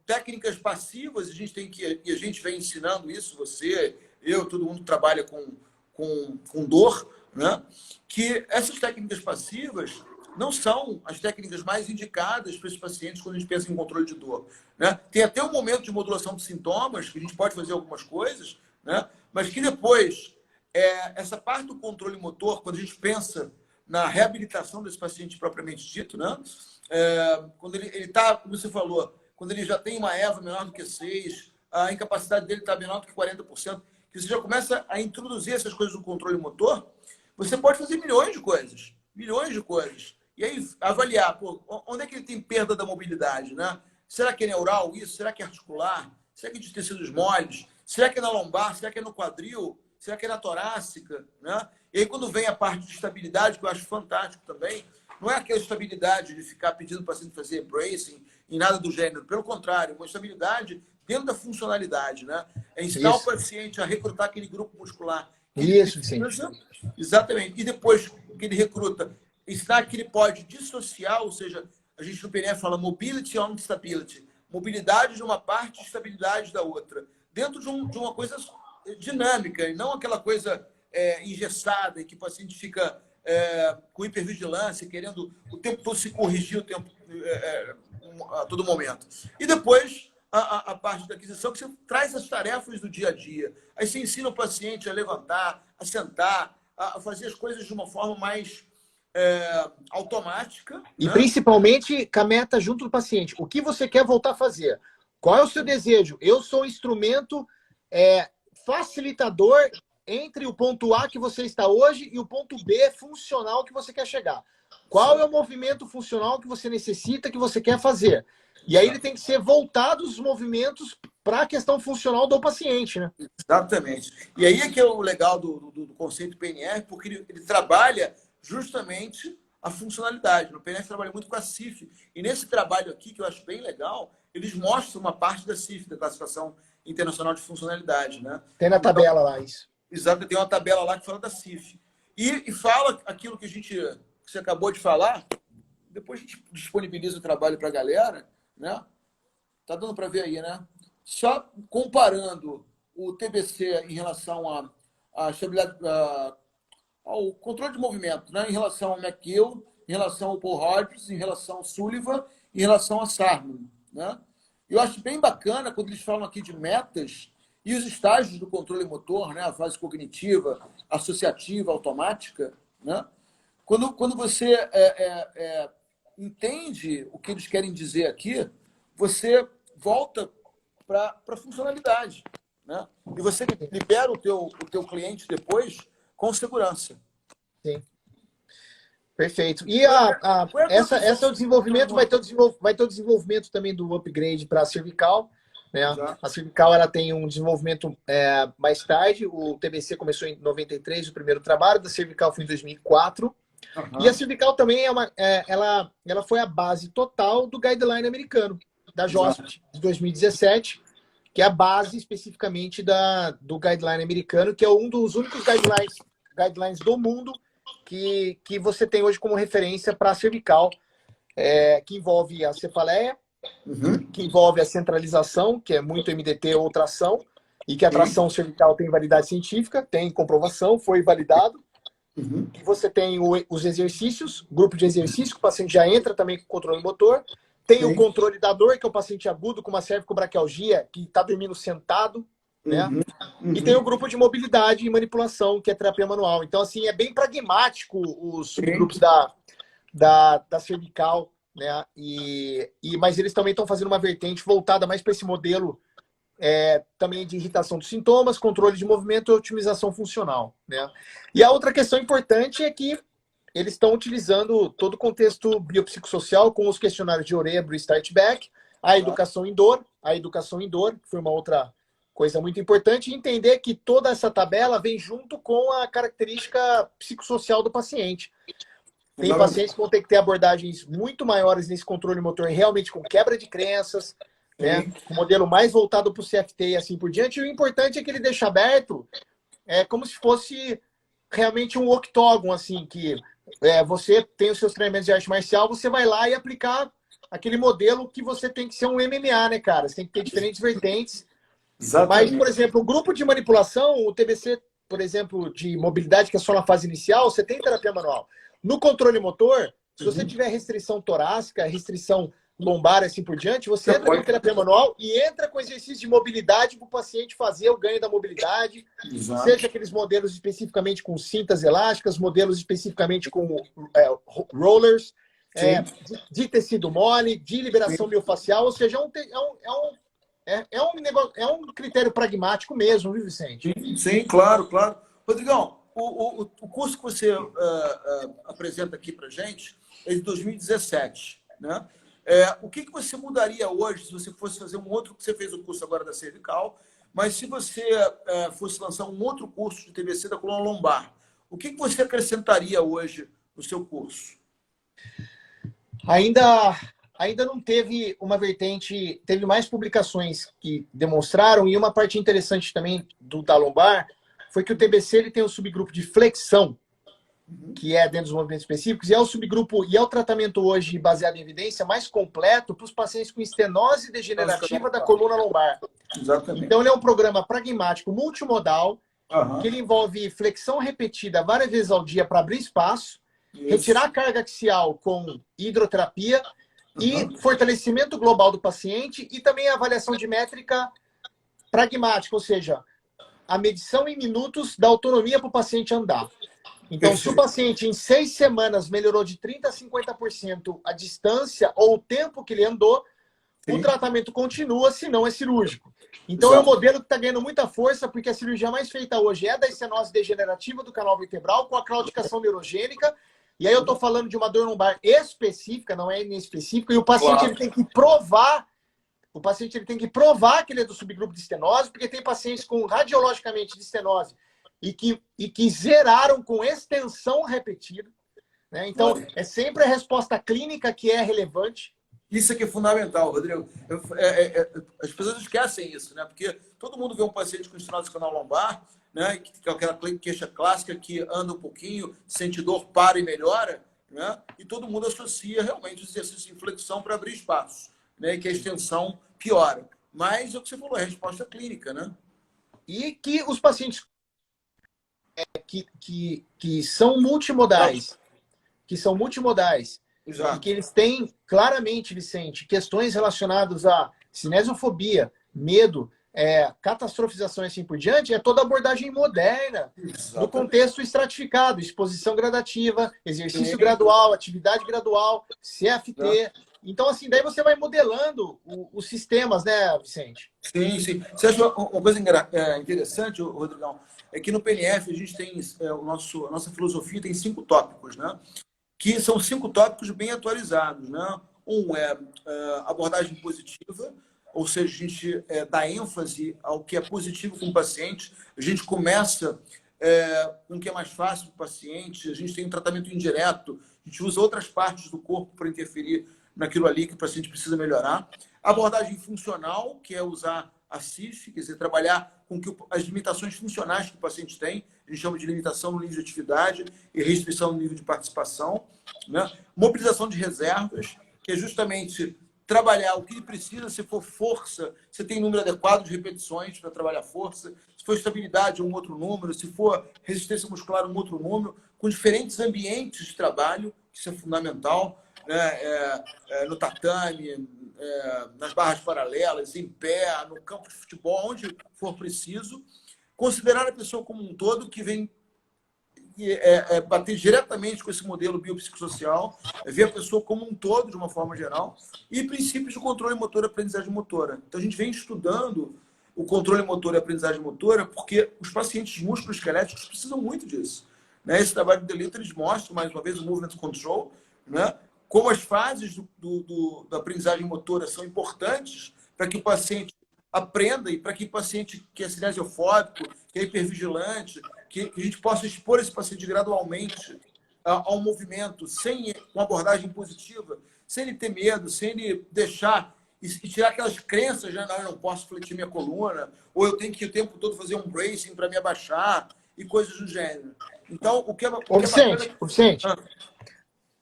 técnicas passivas, e a gente vem ensinando isso, você, eu, todo mundo que trabalha com dor, né, que essas técnicas passivas não são as técnicas mais indicadas para esses pacientes quando a gente pensa em controle de dor. Né? Tem até um momento de modulação de sintomas, que a gente pode fazer algumas coisas, né? Mas que depois, essa parte do controle motor, quando a gente pensa na reabilitação desse paciente propriamente dito, né? Quando ele está, como você falou, quando ele já tem uma EVA menor do que 6, a incapacidade dele está menor do que 40%, que você já começa a introduzir essas coisas no controle motor, você pode fazer milhões de coisas. Milhões de coisas. E aí, avaliar, onde é que ele tem perda da mobilidade, né? Será que é neural isso? Será que é articular? Será que é de tecidos moles? Será que é na lombar? Será que é no quadril? Será que é na torácica? Né? E aí, quando vem a parte de estabilidade, que eu acho fantástico também, não é aquela estabilidade de ficar pedindo para o paciente fazer bracing e nada do gênero. Pelo contrário, uma estabilidade dentro da funcionalidade, né? É ensinar o paciente a recrutar aquele grupo muscular. Isso, sim. Exatamente. E depois que ele recruta, ensinar que ele pode dissociar, ou seja, a gente no PNF fala mobility on stability. Mobilidade de uma parte e estabilidade da outra. Dentro de uma coisa dinâmica, e não aquela coisa engessada, em que o paciente fica com hipervigilância, querendo o tempo todo se corrigir a todo momento. E depois a parte da aquisição, que você traz as tarefas do dia a dia. Aí você ensina o paciente a levantar, a sentar, a fazer as coisas de uma forma mais automática. E né? principalmente com a meta junto do paciente. O que você quer voltar a fazer? Qual é o seu desejo? Eu sou um instrumento facilitador entre o ponto A que você está hoje e o ponto B funcional que você quer chegar. Qual é o movimento funcional que você necessita, que você quer fazer? E aí ele tem que ser voltado os movimentos para a questão funcional do paciente, né? Exatamente. E aí é que é o legal do conceito PNR, porque ele trabalha justamente a funcionalidade. No PNR trabalha muito com a CIF. E nesse trabalho aqui, que eu acho bem legal, eles mostram uma parte da CIF, da Classificação Internacional de Funcionalidade. Né? Tem na tabela lá isso. Exato, tem uma tabela lá que fala da CIF. E fala aquilo que você acabou de falar, depois a gente disponibiliza o trabalho para a galera, né? Tá dando para ver aí, né? Só comparando o TBC em relação à estabilidade, ao controle de movimento, né? Em relação ao McGill, em relação ao Paul Rogers, em relação ao Sullivan, em relação a Sarman, né? Eu acho bem bacana quando eles falam aqui de metas e os estágios do controle motor, né? A fase cognitiva, associativa, automática, né? Quando você entende o que eles querem dizer aqui, você volta para a funcionalidade, né? E você libera o teu cliente depois com segurança. Sim. Perfeito. E essa é o desenvolvimento, vai ter o desenvolvimento também do upgrade para a cervical. Né? A cervical ela tem um desenvolvimento mais tarde. O TBC começou em 93, o primeiro trabalho, da cervical foi em 2004. E a cervical também ela foi a base total do guideline americano, da JOSPT, de 2017, que é a base especificamente do guideline americano, que é um dos únicos guidelines do mundo que você tem hoje como referência para a cervical, que envolve a cefaleia, que envolve a centralização, que é muito MDT ou tração, e que a tração cervical tem validade científica, tem comprovação, foi validado. E você tem os exercícios, grupo de exercício, que o paciente já entra também com controle motor. Tem o controle da dor, que é o paciente agudo com uma cervicobraquialgia, que está dormindo sentado, né? E tem o grupo de mobilidade e manipulação, que é terapia manual. Então, assim, é bem pragmático os subgrupos da cervical, né? Mas eles também estão fazendo uma vertente voltada mais para esse modelo também de irritação dos sintomas, controle de movimento e otimização funcional, né? E a outra questão importante é que eles estão utilizando todo o contexto biopsicossocial com os questionários de Orebro e Startback, a educação em dor, que foi uma outra coisa muito importante, e entender que toda essa tabela vem junto com a característica psicossocial do paciente. Tem pacientes que vão ter que ter abordagens muito maiores nesse controle motor, realmente com quebra de crenças, né? Um modelo mais voltado para o CFT e assim por diante. E o importante é que ele deixa aberto, como se fosse realmente um octógono, assim, que você tem os seus treinamentos de arte marcial, você vai lá e aplicar aquele modelo que você tem que ser um MMA, né, cara? Você tem que ter diferentes vertentes. Exatamente. Mas, por exemplo, o grupo de manipulação, o TBC, por exemplo, de mobilidade, que é só na fase inicial, você tem terapia manual. No controle motor, se você tiver restrição torácica, restrição lombar, assim por diante, você entra com terapia manual e entra com exercício de mobilidade para o paciente fazer o ganho da mobilidade. Exato. Seja aqueles modelos especificamente com cintas elásticas, modelos especificamente com rollers, de tecido mole, de liberação miofascial, ou seja, é um critério pragmático mesmo, viu, Vicente? Sim, claro, claro. Rodrigão, o curso que você apresenta aqui para gente é de 2017, né? O que você mudaria hoje se você fosse fazer um outro... Você fez o curso agora da cervical, mas se você fosse lançar um outro curso de TBC da coluna lombar, o que você acrescentaria hoje no seu curso? Ainda não teve uma vertente... Teve mais publicações que demonstraram, e uma parte interessante também da lombar foi que o TBC ele tem um subgrupo de flexão, que é dentro dos movimentos específicos, e é o subgrupo, e é o tratamento hoje baseado em evidência mais completo para os pacientes com estenose degenerativa da coluna lombar. Exatamente. Então, ele é um programa pragmático, multimodal, que ele envolve flexão repetida várias vezes ao dia para abrir espaço, retirar a carga axial com hidroterapia e fortalecimento global do paciente e também a avaliação de métrica pragmática, ou seja, a medição em minutos da autonomia para o paciente andar. Então, se o paciente em 6 semanas melhorou de 30% a 50% a distância ou o tempo que ele andou, o tratamento continua, se não é cirúrgico. Então, é um modelo que está ganhando muita força, porque a cirurgia mais feita hoje é da estenose degenerativa do canal vertebral com a claudicação neurogênica. E aí eu estou falando de uma dor lombar específica, não é inespecífica, e o paciente ele tem que provar. O paciente ele tem que provar que ele é do subgrupo de estenose, porque tem pacientes com radiologicamente de estenose e que zeraram com extensão repetida, né? Então, é sempre a resposta clínica que é relevante. Isso aqui é fundamental, Rodrigo. As pessoas esquecem isso, né? Porque todo mundo vê um paciente com estenose do canal lombar, né? Que é aquela queixa clássica que anda um pouquinho, sente dor, para e melhora, né? E todo mundo associa realmente o exercício de flexão para abrir espaço, né? Que a extensão piora. Mas é o que você falou, é a resposta clínica, né? E que os pacientes que são multimodais, Exato. e que eles têm claramente, Vicente, questões relacionadas a cinesiofobia, medo, catastrofização e assim por diante, é toda abordagem moderna, no contexto estratificado, exposição gradativa, exercício gradual, atividade gradual, CFT. Então, assim, daí você vai modelando os sistemas, né, Vicente? Sim, sim. Você acha uma coisa interessante, Rodrigão? É que no PNF a gente tem a nossa filosofia tem 5 tópicos, né? Que são 5 tópicos bem atualizados, né? Um é abordagem positiva, ou seja, a gente dá ênfase ao que é positivo com o paciente. A gente começa com o que é mais fácil para o paciente. A gente tem um tratamento indireto. A gente usa outras partes do corpo para interferir naquilo ali que o paciente precisa melhorar. Abordagem funcional, que é usar a CIF, quer dizer, trabalhar com as limitações funcionais que o paciente tem. A gente chama de limitação no nível de atividade e restrição no nível de participação, né? Mobilização de reservas, que é justamente trabalhar o que ele precisa. Se for força, você tem número adequado de repetições para trabalhar força. Se for estabilidade, um outro número. Se for resistência muscular, um outro número. Com diferentes ambientes de trabalho, isso é fundamental, né? No tatame, nas barras paralelas, em pé, no campo de futebol, onde for preciso. Considerar a pessoa como um todo, que vem bater diretamente com esse modelo biopsicossocial, ver a pessoa como um todo, de uma forma geral, e princípios de controle motor e aprendizagem motora. Então, a gente vem estudando o controle motor e aprendizagem motora porque os pacientes músculo-esqueléticos precisam muito disso. Né? Esse trabalho do Delito, eles mostram, mais uma vez, o Movement Control, né? Como as fases da aprendizagem motora são importantes para que o paciente aprenda e para que o paciente que é cinesiofóbico, que é hipervigilante, que a gente possa expor esse paciente gradualmente ao movimento, sem uma abordagem positiva, sem ele ter medo, sem ele deixar e tirar aquelas crenças, né? Não, eu não posso fletir minha coluna, ou eu tenho que o tempo todo fazer um bracing para me abaixar, e coisas do gênero. Então, o que é Vicente, bacana... Vicente,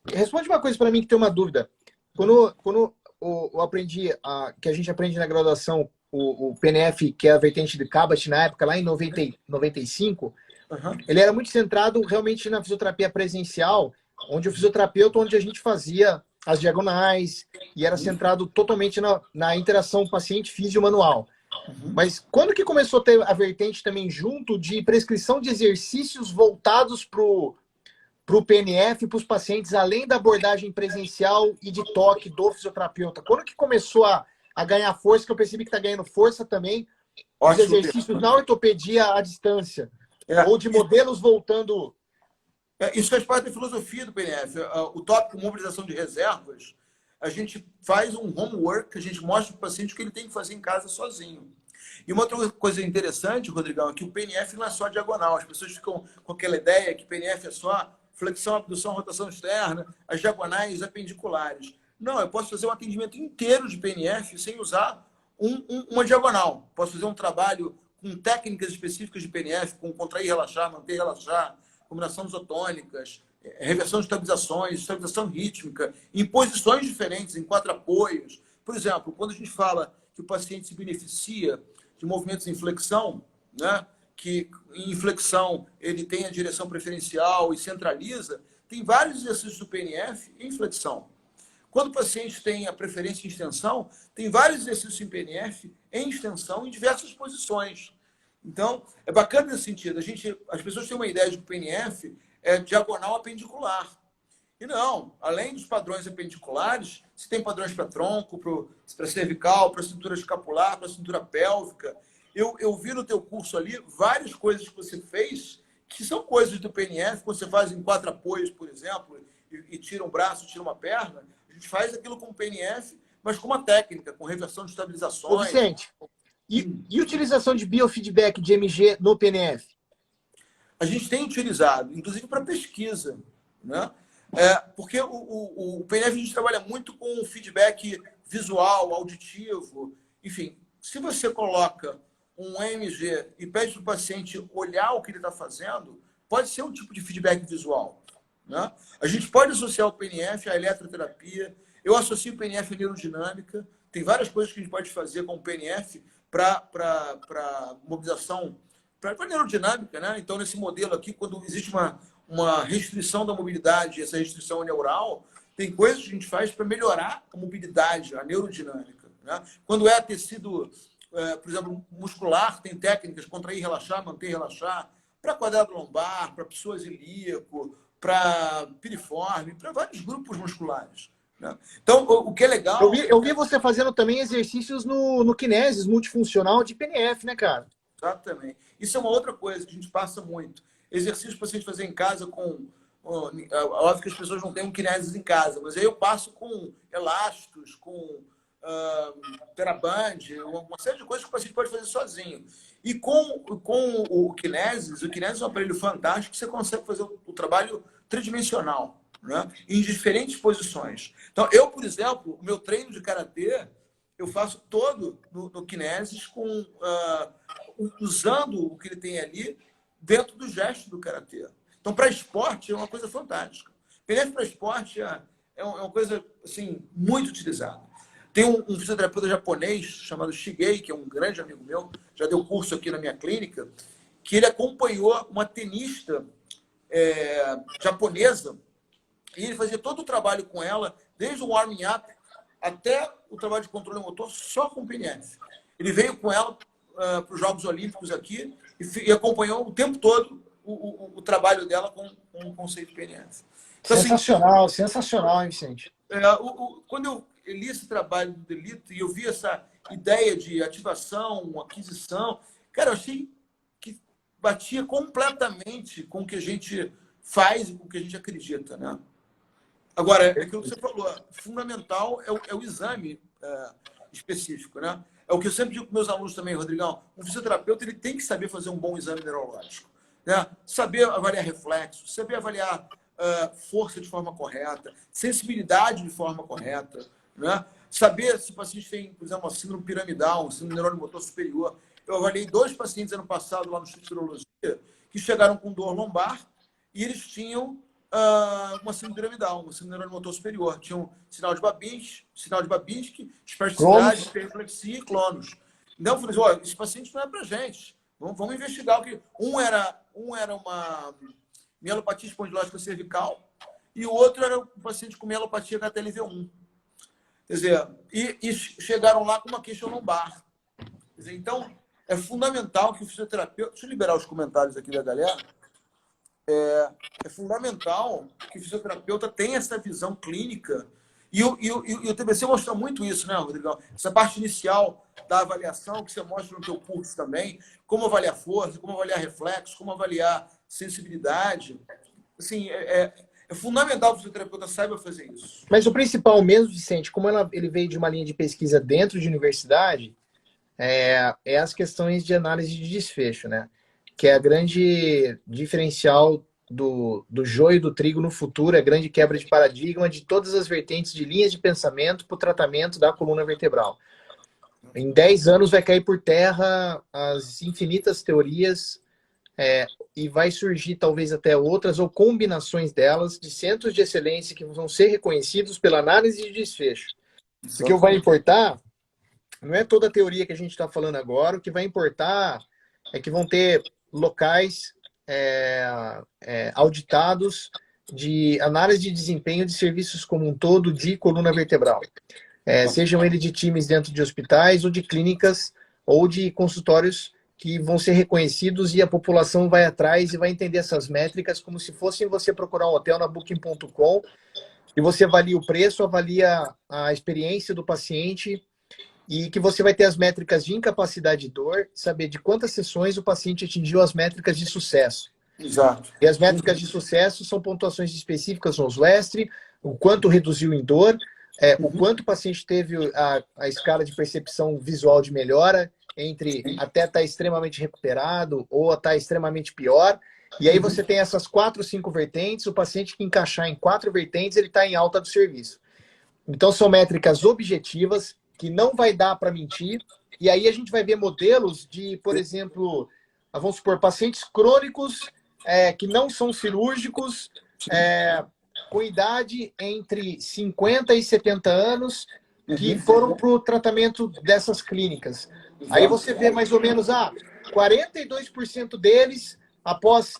responde uma coisa para mim que tem uma dúvida. Quando eu aprendi, que a gente aprende na graduação, o PNF, que é a vertente de Cabot, na época, lá em 95, ele era muito centrado realmente na fisioterapia presencial, onde o fisioterapeuta, onde a gente fazia as diagonais, e era centrado totalmente na interação paciente-físio-manual. Mas quando que começou a ter a vertente também junto de prescrição de exercícios voltados para o PNF, para os pacientes, além da abordagem presencial e de toque do fisioterapeuta? Quando que começou a ganhar força, que eu percebi que está ganhando força também, os exercícios na ortopedia à distância, ou de modelos voltando... Isso faz parte da filosofia do PNF. O tópico mobilização de reservas, a gente faz um homework, a gente mostra para o paciente o que ele tem que fazer em casa sozinho. E uma outra coisa interessante, Rodrigão, é que o PNF não é só diagonal. As pessoas ficam com aquela ideia que PNF é só flexão, abdução, rotação externa, as diagonais apendiculares. Não, eu posso fazer um atendimento inteiro de PNF sem usar uma diagonal. Posso fazer um trabalho com técnicas específicas de PNF, com contrair, relaxar, manter, relaxar, combinação isotônicas, reversão de estabilizações, estabilização rítmica, em posições diferentes, em 4 apoios. Por exemplo, quando a gente fala que o paciente se beneficia de movimentos em flexão, né, que em flexão ele tem a direção preferencial e centraliza, tem vários exercícios do PNF em flexão. Quando o paciente tem a preferência em extensão, tem vários exercícios em PNF em extensão em diversas posições. Então, é bacana nesse sentido. As pessoas têm uma ideia de que o PNF é diagonal apendicular. E não, além dos padrões apendiculares, você tem padrões para tronco, para cervical, para cintura escapular, para cintura pélvica. Eu vi no teu curso ali várias coisas que você fez que são coisas do PNF, quando você faz em 4 apoios, por exemplo, e tira um braço, tira uma perna, a gente faz aquilo com PNF, mas com uma técnica, com reversão de estabilizações. Ô, Vicente, e utilização de biofeedback de MG no PNF? A gente tem utilizado, inclusive para pesquisa, né? Porque o PNF a gente trabalha muito com feedback visual, auditivo, enfim. Se você coloca um EMG e pede para o paciente olhar o que ele está fazendo, pode ser um tipo de feedback visual, né? A gente pode associar o PNF à eletroterapia. Eu associo o PNF à neurodinâmica. Tem várias coisas que a gente pode fazer com o PNF para mobilização, para neurodinâmica, né? Então, nesse modelo aqui, quando existe uma restrição da mobilidade, essa restrição neural, tem coisas que a gente faz para melhorar a mobilidade, a neurodinâmica, né? Quando é tecido, por exemplo, muscular, tem técnicas, contrair, relaxar, manter, relaxar, para quadrado lombar, para psoas ilíaco, para piriforme, para vários grupos musculares, né? Então, o que é legal... Eu vi você fazendo também exercícios no Kinesis multifuncional de PNF, né, cara? Exatamente. Isso é uma outra coisa que a gente passa muito. Exercício para você fazer em casa com... Óbvio que as pessoas não têm um Kinesis em casa, mas aí eu passo com elásticos, com Teraband, uma série de coisas que o paciente pode fazer sozinho. E com o Kinesis é um aparelho fantástico que você consegue fazer o trabalho tridimensional, né? Em diferentes posições. Então, eu, por exemplo, o meu treino de karatê, eu faço todo no Kinesis usando o que ele tem ali dentro do gesto do karatê. Então, para esporte, é uma coisa fantástica. PNF para esporte é uma coisa assim, muito utilizada. Tem um fisioterapeuta japonês chamado Shigei, que é um grande amigo meu, já deu curso aqui na minha clínica, que ele acompanhou uma tenista japonesa e ele fazia todo o trabalho com ela, desde o warming up até o trabalho de controle motor, só com PNF. Ele veio com ela para os Jogos Olímpicos aqui e acompanhou o tempo todo o trabalho dela com o conceito PNF. Então, sensacional, assim, sensacional, hein, Vicente? Quando eu li esse trabalho do Delito e eu vi essa ideia de ativação, aquisição, cara, eu achei que batia completamente com o que a gente faz e com o que a gente acredita, né? Agora, é aquilo que você falou, fundamental é o exame específico, né? É o que eu sempre digo para meus alunos também, Rodrigão. Um fisioterapeuta ele tem que saber fazer um bom exame neurológico, né? Saber avaliar reflexo, saber avaliar força de forma correta, sensibilidade de forma correta, né? Saber se o paciente tem, por exemplo, uma síndrome piramidal, um síndrome neurônio motor superior. Eu avaliei 2 pacientes ano passado lá no Instituto de Urologia que chegaram com dor lombar e eles tinham uma síndrome piramidal, uma síndrome neurônio motor superior. Tinham sinal de Babinski, espasticidade, hiperreflexia e clonos. Então, eu falei assim, olha, esse paciente não é para gente. Vamos investigar o que... Um era uma mielopatia espondilótica cervical e o outro era um paciente com mielopatia HTLV1. Quer dizer, e chegaram lá com uma queixa lombar. Quer dizer, então, é fundamental que o fisioterapeuta... Deixa eu liberar os comentários aqui da galera. É fundamental que o fisioterapeuta tenha essa visão clínica. E o TBC mostra muito isso, né, Rodrigão? Essa parte inicial da avaliação que você mostra no teu curso também, como avaliar força, como avaliar reflexo, como avaliar sensibilidade. Assim, é fundamental que o fisioterapeuta saiba fazer isso. Mas o principal mesmo, Vicente, como ele veio de uma linha de pesquisa dentro de universidade, é as questões de análise de desfecho, né? Que é a grande diferencial do joio e do trigo no futuro, é a grande quebra de paradigma de todas as vertentes de linhas de pensamento para o tratamento da coluna vertebral. Em 10 anos vai cair por terra as infinitas teorias e vai surgir talvez até outras ou combinações delas de centros de excelência que vão ser reconhecidos pela análise de desfecho. O que vai importar não é toda a teoria que a gente está falando agora, o que vai importar é que vão ter locais auditados de análise de desempenho de serviços como um todo de coluna vertebral. Sejam eles de times dentro de hospitais ou de clínicas ou de consultórios que vão ser reconhecidos e a população vai atrás e vai entender essas métricas como se fossem você procurar um hotel na Booking.com e você avalia o preço, avalia a experiência do paciente e que você vai ter as métricas de incapacidade e dor, saber de quantas sessões o paciente atingiu as métricas de sucesso. Exato. E as métricas de sucesso são pontuações específicas no Westry, o quanto reduziu em dor, o quanto o paciente teve a escala de percepção visual de melhora, entre até estar extremamente recuperado ou estar extremamente pior. E aí você tem essas 4 ou 5 vertentes, o paciente que encaixar em 4 vertentes, ele está em alta do serviço. Então são métricas objetivas, que não vai dar para mentir. E aí a gente vai ver modelos de, por exemplo, vamos supor, pacientes crônicos que não são cirúrgicos, com idade entre 50 e 70 anos, que foram para o tratamento dessas clínicas. Aí você vê mais ou menos 42% deles, após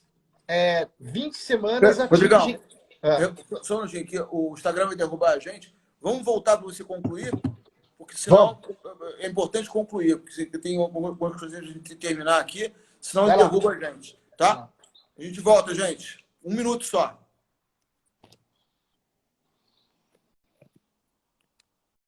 20 semanas, Rodrigão, só um minutinho aqui, o Instagram vai derrubar a gente. Vamos voltar para você concluir? Porque senão é importante concluir, porque tem algumas coisas que a gente tem que terminar aqui, senão ele derruba a gente, tá? A gente volta, gente. 1 minuto só.